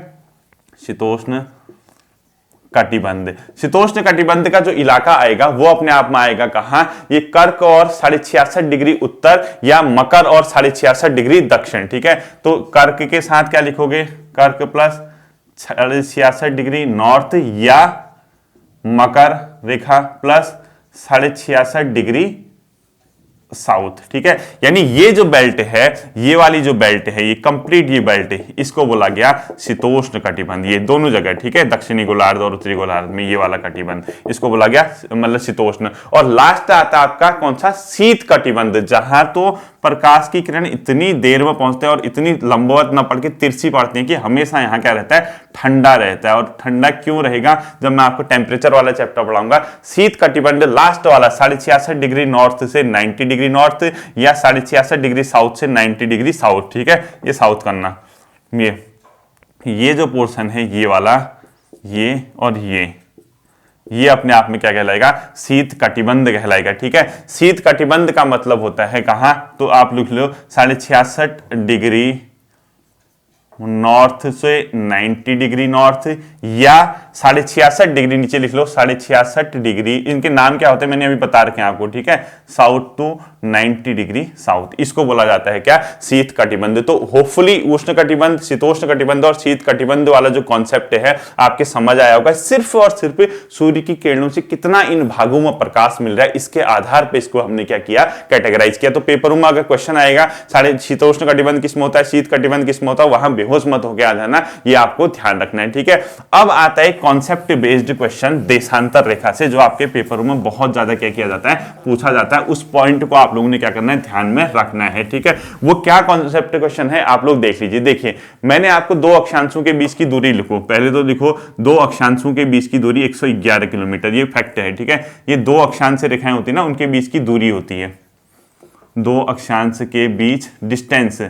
शीतोष्ण कटिबंध। शीतोष्ण कटिबंध का जो इलाका आएगा वो अपने आप में आएगा कहां? ये कर्क और 66.5 डिग्री उत्तर या मकर और 66.5 डिग्री दक्षिण। ठीक है, तो कर्क के साथ क्या लिखोगे? कर्क प्लस 66.5 डिग्री नॉर्थ, या मकर रेखा प्लस 66.5 डिग्री साउथ। ठीक है, यानी ये जो बेल्ट है, ये वाली जो बेल्ट है, ये कंप्लीट ये बेल्ट है, इसको बोला गया शीतोष्ण कटिबंध। ये दोनों जगह, ठीक है, दक्षिणी गोलार्ध और उत्तरी गोलार्ध में ये वाला कटिबंध, इसको बोला गया मतलब शीतोष्ण। और लास्ट आता है आपका कौन सा? शीत कटिबंध, जहां तो प्रकाश की किरण इतनी देर में पहुंचते हैं और इतनी लंबवत न पड़ के तिरछी पड़ती है कि हमेशा यहां क्या रहता है, ठंडा रहता है। और ठंडा क्यों रहेगा जब मैं आपको टेम्परेचर वाला चैप्टर पढ़ाऊंगा। शीत कटिबंध लास्ट वाला 66.5 डिग्री नॉर्थ से 90 डिग्री नॉर्थ, या 66.5 डिग्री साउथ से 90 डिग्री साउथ। ठीक है, ये साउथ करना। ये जो पोर्शन है, ये वाला, ये और ये अपने आप में क्या कहलाएगा? शीत कटिबंध कहलाएगा। ठीक है, शीत कटिबंध का मतलब होता है कहां? तो आप लिख लो 66.5 डिग्री नॉर्थ से 90 डिग्री नॉर्थ, या 66.5 डिग्री, नीचे लिख लो 66.5 डिग्री, इनके नाम क्या होते हैं मैंने अभी बता रखे हैं आपको। ठीक है, साउथ टू 90 डिग्री साउथ, इसको बोला जाता है क्या? शीत कटिबंध। तो होपफुली उष्ण कटिबंध, शीतोष्ण कटिबंध और शीत कटिबंध वाला जो कॉन्सेप्ट है आपके समझ आया होगा। सिर्फ और सिर्फ सूर्य की किरणों से कितना इन भागों में प्रकाश मिल रहा है, इसके आधार पर इसको हमने क्या किया, कैटेगराइज किया। तो पेपरों में अगर क्वेश्चन आएगा शीतोष्ण कटिबंध किसमें होता है, शीत कटिबंध किसमें होता है, वहां बेहोश मत होकर आ जाना, ये आपको ध्यान रखना है। ठीक है, अब आता है कॉन्सेप्ट बेस्ड क्वेश्चन देशांतर रेखा से, जो आपके पेपरों में बहुत ज्यादा क्या किया जाता है, पूछा जाता है। उस पॉइंट को आप लोगों ने क्या करना है, ध्यान में रखना है। ठीक है, वो क्या कॉन्सेप्ट क्वेश्चन है आप लोग देख लीजिए। देखिए, मैंने आपको दो अक्षांशों के बीच की दूरी लिखो, पहले तो लिखो दो अक्षांशों के बीच की दूरी 111 किलोमीटर, ये फैक्ट है। ठीक है, ये दो अक्षांश रेखाएं होती है ना, उनके बीच की दूरी होती है, दो अक्षांश के बीच डिस्टेंस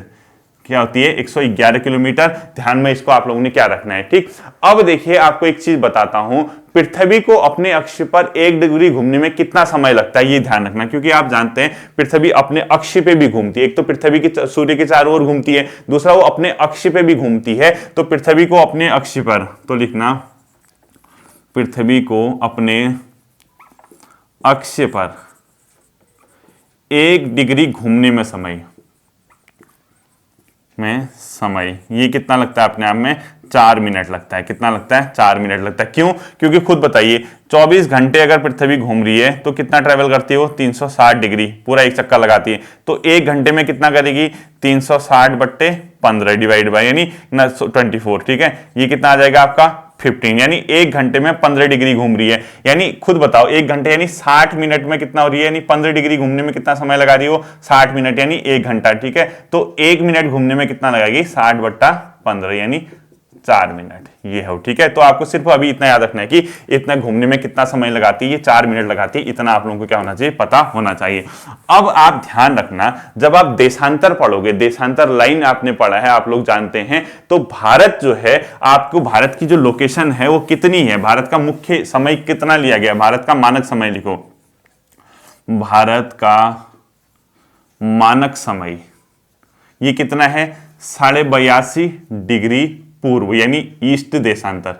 क्या होती है, 111 किलोमीटर। ध्यान में इसको आप लोगों ने क्या रखना है। ठीक, अब देखिए आपको एक चीज बताता हूं, पृथ्वी को अपने अक्ष पर 1 डिग्री घूमने में कितना समय लगता है, ये ध्यान रखना, क्योंकि आप जानते हैं पृथ्वी अपने अक्ष पे भी घूमती है। एक तो पृथ्वी की सूर्य के चारों ओर घूमती है, दूसरा वो अपने अक्ष पे भी घूमती है। तो पृथ्वी को अपने अक्ष पर, तो लिखना पृथ्वी को अपने अक्ष पर 1 डिग्री घूमने में समय ये कितना लगता है अपने आप में, 4 मिनट लगता है। कितना लगता है, 4 मिनट लगता है। क्यों? क्योंकि खुद बताइए 24 घंटे अगर पृथ्वी घूम रही है तो कितना ट्रेवल करती है वो, 360 डिग्री, पूरा एक चक्कर लगाती है। तो 1 घंटे में कितना करेगी, 360/15 डिवाइड बाय यानी 24। ठीक है, ये कितना आ जाएगा आपका 15, यानी 1 घंटे में 15 डिग्री घूम रही है। यानी खुद बताओ 1 घंटे यानी 60 मिनट में कितना हो रही है, यानी 15 डिग्री घूमने में कितना समय लगा रही हो, 60 मिनट यानी 1 घंटा। ठीक है, तो 1 मिनट घूमने में कितना लगाएगी, 60/15 यानी 4 मिनट, ये हो। ठीक है, तो आपको सिर्फ अभी इतना याद रखना है कि इतना घूमने में कितना समय लगाती है, ये 4 मिनट लगाती है। इतना आप लोगों को क्या होना चाहिए, पता होना चाहिए। अब आप ध्यान रखना, जब आप देशांतर पढ़ोगे, देशांतर लाइन आपने पढ़ा है, आप लोग जानते हैं, तो भारत जो है, आपको भारत की जो लोकेशन है वो कितनी है, भारत का मुख्य समय कितना लिया गया, भारत का मानक समय लिखो, भारत का मानक समय ये कितना है, 82.5 डिग्री पूर्व, यानी ईस्ट देशांतर।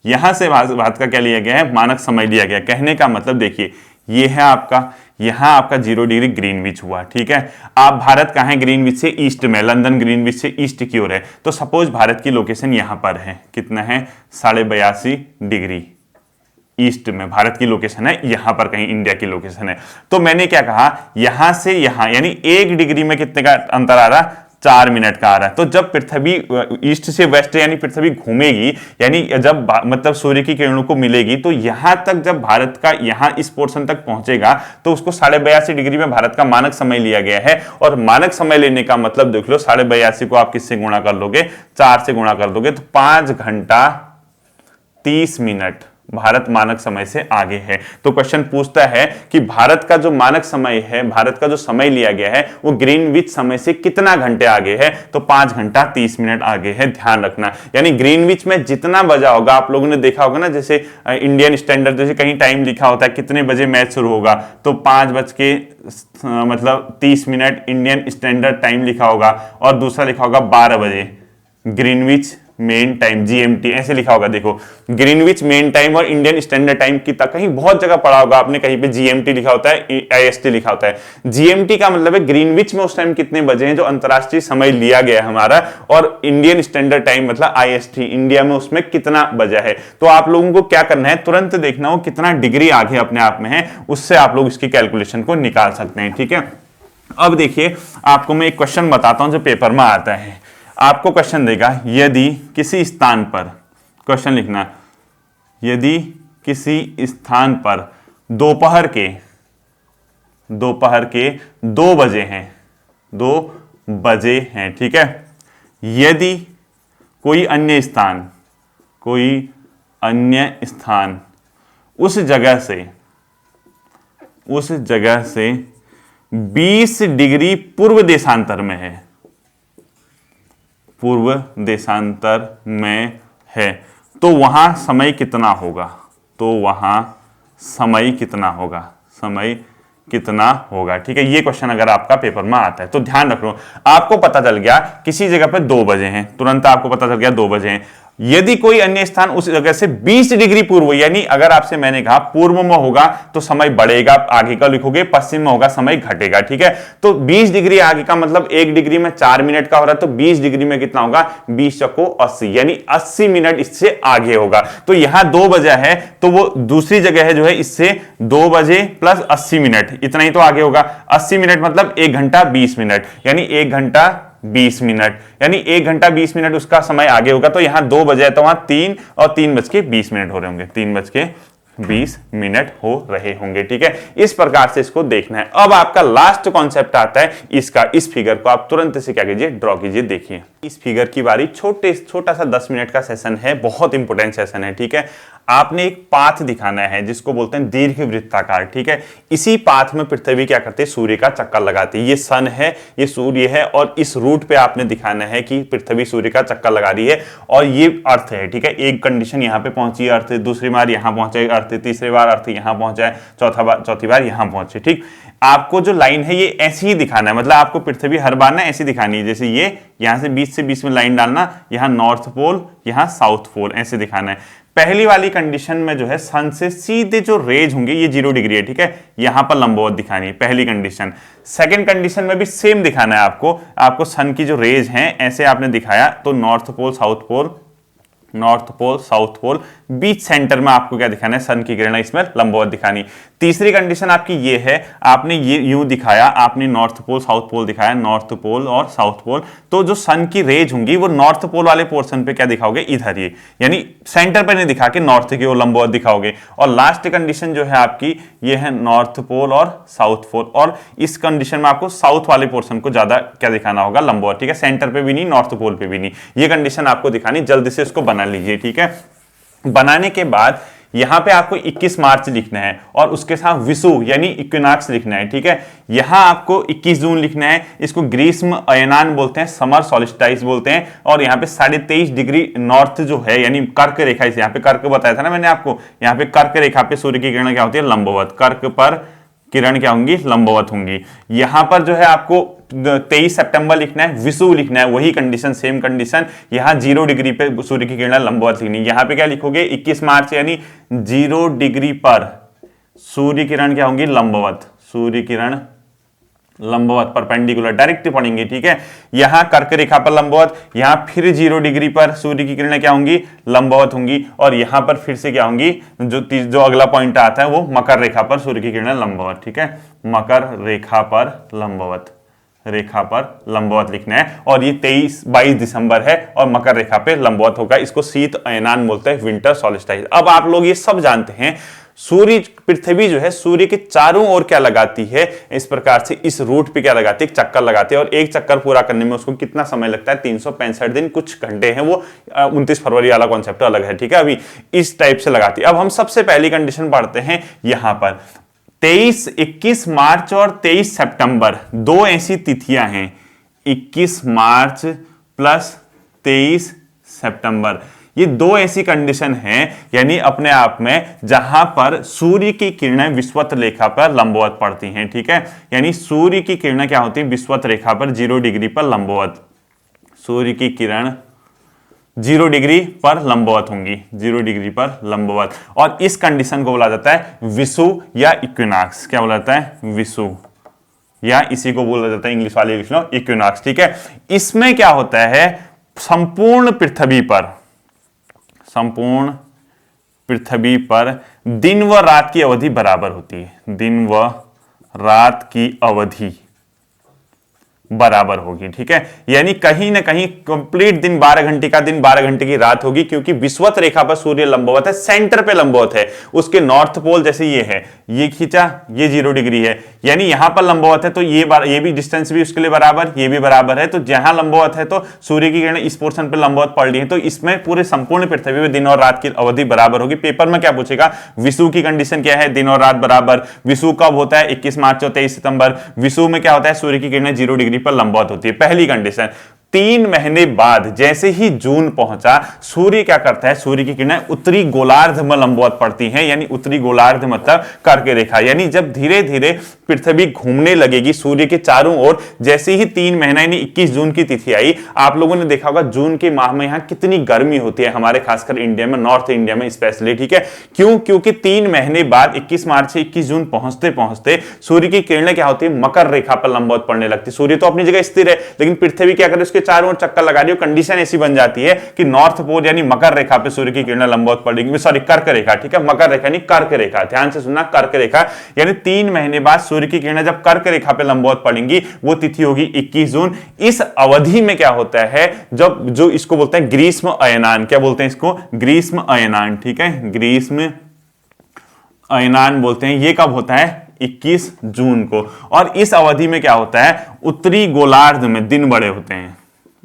यहां से भारत का क्या लिया गया है, मानक समय लिया गया। कहने का मतलब देखिए, ये है आपका, यहां आपका 0 डिग्री ग्रीनविच हुआ। ठीक है, आप भारत कहां है, ग्रीनविच से ईस्ट में, लंदन ग्रीनविच से ईस्ट की ओर है। तो सपोज भारत की लोकेशन यहां पर है, कितना है, 82.5 डिग्री ईस्ट में भारत की लोकेशन है, यहां पर कहीं इंडिया की लोकेशन है। तो मैंने क्या कहा, यहां से यहां यानी 1 डिग्री में कितने का अंतर आ रहा, 4 मिनट का आ रहा है। तो जब पृथ्वी ईस्ट से वेस्ट यानी पृथ्वी घूमेगी, यानी जब मतलब सूर्य की किरणों को मिलेगी, तो यहां तक जब भारत का यहां इस पोर्शन तक पहुंचेगा तो उसको 82.5 डिग्री में भारत का मानक समय लिया गया है। और मानक समय लेने का मतलब देख लो, 82.5 को आप किससे गुणा कर लोगे, 4 से गुणा कर दोगे, तो 5 घंटा 30 मिनट भारत मानक समय से आगे है। तो क्वेश्चन पूछता है कि भारत का जो मानक समय है, भारत का जो समय लिया गया है, वो ग्रीनविच समय से कितना घंटे आगे है, तो 5 घंटा 30 मिनट आगे है। ध्यान रखना, यानी ग्रीनविच में जितना बजा होगा, आप लोगों ने देखा होगा ना, जैसे इंडियन स्टैंडर्ड जैसे कहीं टाइम लिखा होता है, कितने बजे मैच शुरू होगा, तो 5:30 इंडियन स्टैंडर्ड टाइम लिखा होगा, और दूसरा लिखा होगा 12 बजे ग्रीनविच मेन टाइम, जीएमटी ऐसे लिखा होगा। देखो, ग्रीनविच मेन टाइम और इंडियन स्टैंडर्ड टाइम की तक कहीं बहुत जगह पढ़ा होगा आपने, कहीं पे जीएमटी लिखा होता है, आईएसटी लिखा होता है। जीएमटी का मतलब है ग्रीनविच में उस टाइम कितने बजे हैं, जो अंतरराष्ट्रीय समय लिया गया है हमारा, और इंडियन स्टैंडर्ड टाइम मतलब आईएसटी, इंडिया में उसमें कितना बजा है। तो आप लोगों को क्या करना है, तुरंत देखना हो कितना डिग्री आगे अपने आप में है, उससे आप लोग इसकी कैलकुलेशन को निकाल सकते हैं। ठीक है, अब देखिए, आपको मैं एक क्वेश्चन बताता हूं जो पेपर में आता है। आपको क्वेश्चन देगा, यदि किसी स्थान पर, क्वेश्चन लिखना, यदि किसी स्थान पर दोपहर के 2 बजे हैं, 2 बजे हैं, ठीक है, यदि कोई अन्य स्थान उस जगह से 20 डिग्री पूर्व देशांतर में है, पूर्व देशांतर में है, तो वहां समय कितना होगा, तो वहां समय कितना होगा, समय कितना होगा। ठीक है, ये क्वेश्चन अगर आपका पेपर में आता है तो ध्यान रख लो। आपको पता चल गया किसी जगह पे 2 बजे हैं, तुरंत आपको पता चल गया 2 बजे हैं। यदि कोई अन्य स्थान उस जगह से 20 डिग्री पूर्व, यानी अगर आपसे मैंने कहा पूर्व में होगा तो समय बढ़ेगा, आगे का लिखोगे, पश्चिम में होगा समय घटेगा। ठीक है, तो 20 डिग्री आगे का मतलब 1 डिग्री में 4 मिनट का हो रहा है, तो 20 डिग्री में कितना होगा, 20 चौको 80, यानी 80 मिनट इससे आगे होगा। तो यहां 2 बजे है, तो वो दूसरी जगह है जो है इससे 2 बजे प्लस 80 मिनट, इतना ही तो आगे होगा। 80 मिनट मतलब 1 घंटा 20 मिनट, यानी 1 घंटा 20 मिनट, यानी 1 घंटा 20 मिनट उसका समय आगे होगा। तो यहां 2 बजे तो वहां 3 और 3:20 हो रहे होंगे, 3:20 मिनट हो रहे होंगे। ठीक है, इस प्रकार से इसको देखना है। अब आपका लास्ट कॉन्सेप्ट आता है इसका, इस फिगर को आप तुरंत से क्या कीजिए, ड्रॉ कीजिए। देखिए इस फिगर की बारी, छोटा सा 10 मिनट का सेशन है, बहुत इंपॉर्टेंट सेशन है। ठीक है, आपने एक पाथ दिखाना है जिसको बोलते हैं दीर्घ वृत्ताकार। ठीक है, इसी पाथ में पृथ्वी क्या करती है, सूर्य का चक्कर लगाती है। ये सन है, ये सूर्य है, और इस रूट पे आपने दिखाना है कि पृथ्वी सूर्य का चक्कर लगा रही है, और ये अर्थ है। ठीक है, एक कंडीशन यहां पे पहुंची अर्थ, दूसरी बार यहां पहुंचे अर्थ, तीसरी बार अर्थ यहां पहुंचा है, चौथी बार यहां पहुंचे। ठीक, आपको जो लाइन है ये ऐसी ही दिखाना है, मतलब आपको पृथ्वी हर बार ना ऐसी दिखानी है, जैसे ये यहां से 20 से 20 में लाइन डालना, यहां नॉर्थ पोल, यहां साउथ पोल, ऐसे दिखाना है। पहली वाली कंडीशन में जो है सन से सीधे जो रेज होंगे ये 0 डिग्री है। ठीक है, यहां पर लंबवत दिखानी है पहली कंडीशन। सेकंड कंडीशन में भी सेम दिखाना है आपको सन की जो रेज हैं ऐसे आपने दिखाया, तो नॉर्थ पोल साउथ पोल, बीच सेंटर में आपको क्या दिखाना है, सन की किरण इसमें लंबवत दिखानी। तीसरी कंडीशन आपकी ये है, आपने ये यूं दिखाया, आपने नॉर्थ पोल साउथ पोल दिखाया, नॉर्थ पोल और साउथ पोल, तो जो सन की रेज होंगी वो नॉर्थ पोल वाले पोर्शन पे क्या दिखाओगे, इधर ये, यानी सेंटर पे नहीं दिखा के नॉर्थ की ओर लंबवत दिखाओगे। और लास्ट कंडीशन जो है आपकी ये है नॉर्थ पोल और साउथ पोल, और इस कंडीशन में आपको साउथ वाले पोर्शन को ज्यादा क्या दिखाना होगा, लंबवत, ठीक है, सेंटर पे भी नहीं, नॉर्थ पोल पे भी नहीं। ये कंडीशन आपको दिखानी, जल्दी से इसको बना लीजिए, ठीक है। बनाने के बाद यहां पे आपको 21 मार्च लिखना है और उसके साथ विषु यानी इक्विनॉक्स लिखना है, ठीक है। यहां आपको 21 जून लिखना है, इसको ग्रीष्म अयनान बोलते हैं, समर सॉलिस्टाइस बोलते हैं। और यहां पे 23.5 डिग्री नॉर्थ जो है यानी कर्क रेखा, इसे यहां पे कर्क बताया था ना मैंने आपको, यहां पे कर्क रेखा पे सूर्य की किरण क्या होती है, लंबवत, कर्क पर किरण क्या होंगी, लंबवत होंगी। यहां पर जो है आपको 23 सितंबर लिखना है, विषुव लिखना है, वही कंडीशन, सेम कंडीशन। यहां 0 डिग्री पे सूर्य की किरण लंबवत लिखनी है। यहां पे क्या लिखोगे, 21 मार्च यानी 0 डिग्री पर सूर्य किरण क्या होंगी, लंबवत, सूर्य किरण लंबवत, परपेंडिकुलर, डायरेक्ट पढ़ेंगे, ठीक है। यहां कर्क रेखा पर लंबवत, यहां फिर 0 डिग्री पर सूर्य की किरणें क्या होंगी, लंबवत होंगी। और यहां पर फिर से क्या होंगी, जो अगला पॉइंट आता है वो मकर रेखा पर सूर्य की किरणें लंबवत, ठीक है, मकर रेखा पर लंबवत, रेखा पर लंबवत लिखना है। और ये 22 दिसंबर है और मकर रेखा पे लंबवत होगा, इसको शीत अयनान बोलते हैं, विंटर सॉलिस्टाइस। अब आप लोग ये सब जानते हैं, सूर्य, पृथ्वी जो है सूर्य के चारों ओर क्या लगाती है, इस प्रकार से इस रूट पे क्या लगाती है, एक चक्कर लगाती है। और एक चक्कर पूरा करने में उसको कितना समय लगता है, 365 दिन, कुछ घंटे हैं वो। 29 फरवरी वाला कॉन्सेप्ट अलग है, ठीक है। अभी इस टाइप से लगाती है। अब हम सबसे पहली कंडीशन पढ़ते हैं यहां पर, 21 मार्च और 23 सितंबर, दो ऐसी तिथियां हैं, 21 मार्च प्लस 23 सितंबर, ये दो ऐसी कंडीशन हैं, यानी अपने आप में, जहां पर सूर्य की किरणें विषुवत रेखा पर लंबवत पड़ती हैं, ठीक है। यानी सूर्य की किरणें क्या होती है, विषुवत रेखा पर 0 डिग्री पर लंबवत, सूर्य की किरण 0 डिग्री पर लंबवत होंगी, 0 डिग्री पर लंबवत। और इस कंडीशन को बोला जाता है विषुव या इक्विनॉक्स। क्या बोला जाता है, विषुव, या इसी को बोला जाता है, इंग्लिश वाले लिख लो, इक्विनॉक्स, ठीक है। इसमें क्या होता है, संपूर्ण पृथ्वी पर, संपूर्ण पृथ्वी पर दिन व रात की अवधि बराबर होती है, दिन व रात की अवधि बराबर होगी, ठीक है। यानी कहीं ना कहीं कंप्लीट दिन 12 घंटे का दिन, 12 घंटे की रात होगी, क्योंकि विषुवत रेखा पर सूर्य लंबवत है, सेंटर पे लंबवत है। उसके नॉर्थ पोल जैसे ये है, ये खींचा, ये 0 डिग्री है, यानी यहां पर लंबवत है, तो ये भी डिस्टेंस भी उसके लिए बराबर, ये भी बराबर है। तो जहां लंबवत है तो सूर्य की किरण इस पोर्शन पे लंबवत पड़ रही है, तो इसमें पूरे संपूर्ण पृथ्वी में दिन और रात की अवधि बराबर होगी। पेपर में क्या पूछेगा, विषुव की कंडीशन क्या है, दिन और रात बराबर। विषुव कब होता है, 21 मार्च और 23 सितंबर। विषुव में क्या होता है, सूर्य की किरणें 0 डिग्री पर लंबवत होती है, पहली कंडीशन। 3 महीने बाद जैसे ही जून पहुंचा, सूर्य क्या करता है, सूर्य की किरणें उत्तरी गोलार्ध में लंबवत पड़ती हैं, यानी उत्तरी गोलार्ध मतलब कर्क रेखा। यानी जब धीरे धीरे पृथ्वी घूमने लगेगी सूर्य के चारों ओर, जैसे ही 3 महीना यानी 21 जून की तिथि आई, आप लोगों ने देखा होगा जून के माह में यहां कितनी गर्मी होती है, हमारे खासकर इंडिया में, नॉर्थ इंडिया में स्पेशली, ठीक है। क्यों, क्योंकि 3 महीने बाद 21 मार्च से 21 जून पहुंचते पहुंचते सूर्य की किरणें क्या होती है, मकर रेखा पर लंबवत पड़ने लगती। सूर्य तो अपनी जगह स्थिर है, लेकिन पृथ्वी क्या करे, उसके चारों ओर चक्कर लगा रही हो। कंडीशन ऐसी बन जाती है कि नॉर्थ पोल यानी मकर रेखा पे सूर्य की किरणें लंबवत पड़ेंगी, सॉरी कर्क रेखा, ठीक है, मकर रेखा नहीं कर्क रेखा, ध्यान से सुनना, कर्क रेखा। यानी 3 महीने बाद सूर्य की किरणें जब कर्क रेखा पे लंबवत पड़ेंगी, वो तिथि होगी 21 जून। इस अवधि में क्या होता है, जब जो इसको बोलते हैं ग्रीष्म अयनान, क्या बोलते हैं इसको, ग्रीष्म अयनान, ठीक है, ग्रीष्म अयनान बोलते हैं। ये कब होता है, 21 जून को। और इस अवधि में क्या होता है, उत्तरी गोलार्ध में दिन बड़े होते हैं,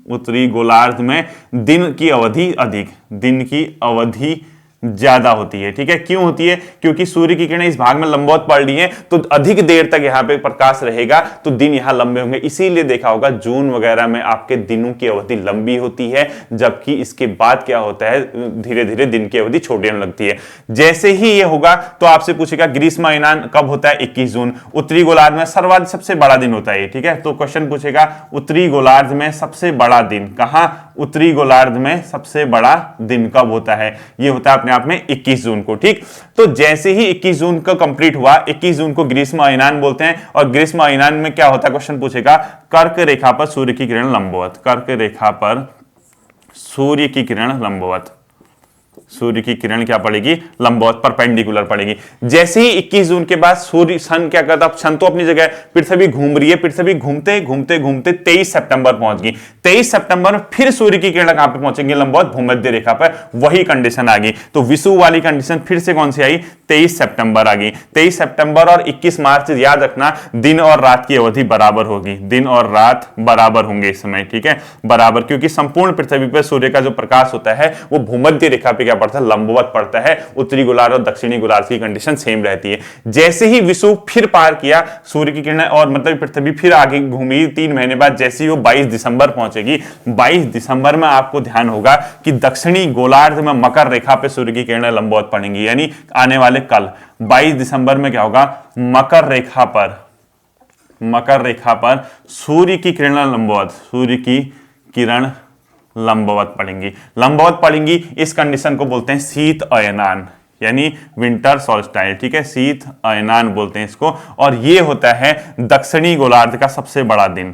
उत्तरी गोलार्ध में दिन की अवधि अधिक, दिन की अवधि ज्यादा होती है, ठीक है। क्यों होती है, क्योंकि सूर्य की किरणें इस भाग में लंबवत पड़ रही हैं, तो अधिक देर तक यहां पे प्रकाश रहेगा, तो दिन यहां लंबे होंगे। इसीलिए देखा होगा जून वगैरह में आपके दिनों की अवधि लंबी होती है, जबकि इसके बाद क्या होता है, धीरे धीरे दिन की अवधि छोटी होने लगती है। जैसे ही ये होगा तो आपसे पूछेगा ग्रीष्म अयनान कब होता है, 21 जून। उत्तरी गोलार्ध में सर्वाधिक सबसे बड़ा दिन होता है, ठीक है। तो क्वेश्चन पूछेगा उत्तरी गोलार्ध में सबसे बड़ा दिन कहां, उत्तरी गोलार्ध में सबसे बड़ा दिन कब होता है, ये होता है अपने आप में 21 जून को, ठीक। तो जैसे ही 21 जून को कंप्लीट हुआ, 21 जून को ग्रीष्म अयनान बोलते हैं। और ग्रीष्म अयनान में क्या होता है, क्वेश्चन पूछेगा कर्क रेखा पर सूर्य की किरण लंबवत, कर्क रेखा पर सूर्य की किरण लंबवत, सूर्य की किरण क्या पड़ेगी, लंबवत परपेंडिकुलर पड़ेगी। जैसे ही 21 जून के बाद सूर्य सन क्या करता, सन तो अपनी जगह है, पृथ्वी घूम रही है, पृथ्वी घूमते घूमते घूमते 23 सितंबर पहुंच गई। 23 सितंबर में फिर सूर्य की किरण कहां पे पहुंचेंगे, लंबवत भूमध्य रेखा पर, वही कंडीशन आ गई। तो विषुव वाली कंडीशन फिर से कौन सी आई, 23 सितंबर आ गई। 23 सितंबर और 21 मार्च याद रखना, दिन और रात की अवधि बराबर होगी, दिन और रात बराबर होंगे इस समय, ठीक है, बराबर, क्योंकि संपूर्ण पृथ्वी पर सूर्य का जो प्रकाश होता है वो भूमध्य रेखा पे क्या पड़ता है, लंबवत पड़ता है। उत्तरी गोलार्ध और दक्षिणी गोलार्ध की कंडीशन सेम रहती है। जैसे ही विषुव फिर पार किया सूर्य की किरणें और मतलब पृथ्वी फिर आगे घूमी 3 महीने बाद, जैसे ही वो 22 दिसंबर पहुंचेगी, 22 दिसंबर में आपको ध्यान होगा कि दक्षिणी गोलार्ध में मकर रेखा पे सूर्य की किरणें लंबवत पड़ेंगी। यानी आने वाले कल 22 दिसंबर में क्या होगा, मकर रेखा पर सूर्य की किरणें लंबवत, सूर्य की किरण लंबवत पड़ेंगी। इस कंडीशन को बोलते हैं शीत अयनान, यानी विंटर सोल्स्टाइस, ठीक है, शीत अयनान बोलते हैं इसको। और ये होता है दक्षिणी गोलार्ध का सबसे बड़ा दिन,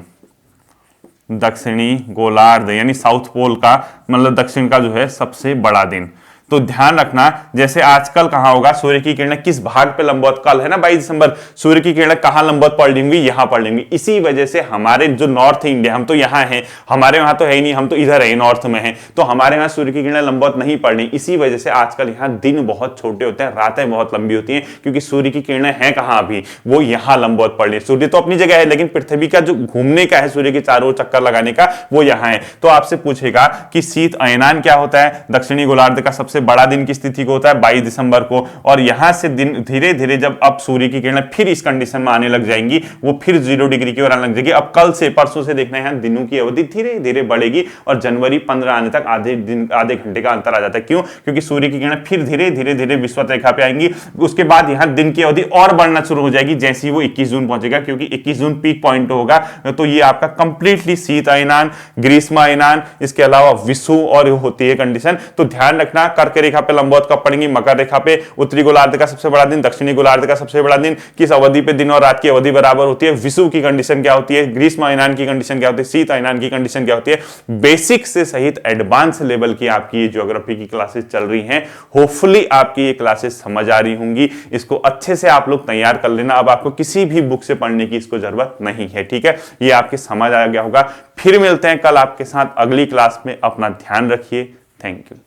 दक्षिणी गोलार्ध यानी साउथ पोल का मतलब दक्षिण का जो है सबसे बड़ा दिन। तो ध्यान रखना, जैसे आजकल कहां होगा, सूर्य की किरणें किस भाग पे लंबवत, कल है ना 22 दिसंबर, सूर्य की किरणें कहां लंबवत पड़ लेंगी, यहां पड़ लेंगी। इसी वजह से हमारे जो नॉर्थ इंडिया, हम तो यहां हैं, हमारे वहां तो है ही नहीं, हम तो इधर है, नॉर्थ में है, तो हमारे यहां सूर्य की किरणें लंबवत नहीं पड़ रही। इसी वजह से आजकल यहां दिन बहुत छोटे होते हैं, रातें बहुत लंबी होती हैं, क्योंकि सूर्य की किरणें हैं कहां, अभी वो यहां लंबवत पड़ रही है। सूर्य तो अपनी जगह है, लेकिन पृथ्वी का जो घूमने का है, सूर्य के चारों चक्कर लगाने का, वो यहां है। तो आपसे पूछेगा कि शीत अयनान क्या होता है, दक्षिणी गोलार्ध का सबसे बड़ा दिन की स्थिति को होता है 22 दिसंबर को, और यहां से दिन धीरे धीरे जब अब सूर्य की किरणें फिर इस कंडीशन में आने लग जाएंगी, वो फिर 0 डिग्री की ओर आने लग जाएगी। अब कल से परसों से देखना है, दिनों की अवधि धीरे धीरे बढ़ेगी और जनवरी 15 आने तक आधे घंटे का अंतर आ जाता है। क्यों, क्योंकि सूर्य की किरणें फिर धीरे धीरे विषुवत रेखा पे आएंगी। उसके बाद यहां दिन की अवधि और बढ़ना शुरू हो जाएगी जैसे ही वो 21 जून पहुंचेगा, क्योंकि 21 जून पीक पॉइंट होगा। तो ये आपका कंप्लीटली शीत अयनान, ग्रीष्म अयनान, इसके अलावा विषुव और होती है कंडीशन। तो ध्यान रखना, कर्क रेखा पे लंबवत कब पड़ेंगी, मकर रेखा पे, उत्तरी गोलार्ध का सबसे बड़ा दिन, दक्षिणी गोलार्ध का सबसे बड़ा दिन, किस अवधि पे दिन और रात की अवधि बराबर होती है, विषुव की कंडीशन क्या होती है, ग्रीष्म अयनान की कंडीशन क्या होती है, शीत अयनान की कंडीशन क्या होती है। बेसिक से सहित एडवांस लेवल की आपकी ये ज्योग्राफी की क्लासेस चल रही हैं। होपफुली आपकी ये क्लासेस समझ आ रही होंगी। इसको अच्छे से आप लोग तैयार कर लेना। अब आपको किसी भी बुक से पढ़ने की इसको जरूरत नहीं है, ठीक है, ये आपके समझ आ गया होगा। फिर मिलते हैं कल आपके साथ अगली क्लास में। अपना ध्यान रखिए। Thank you.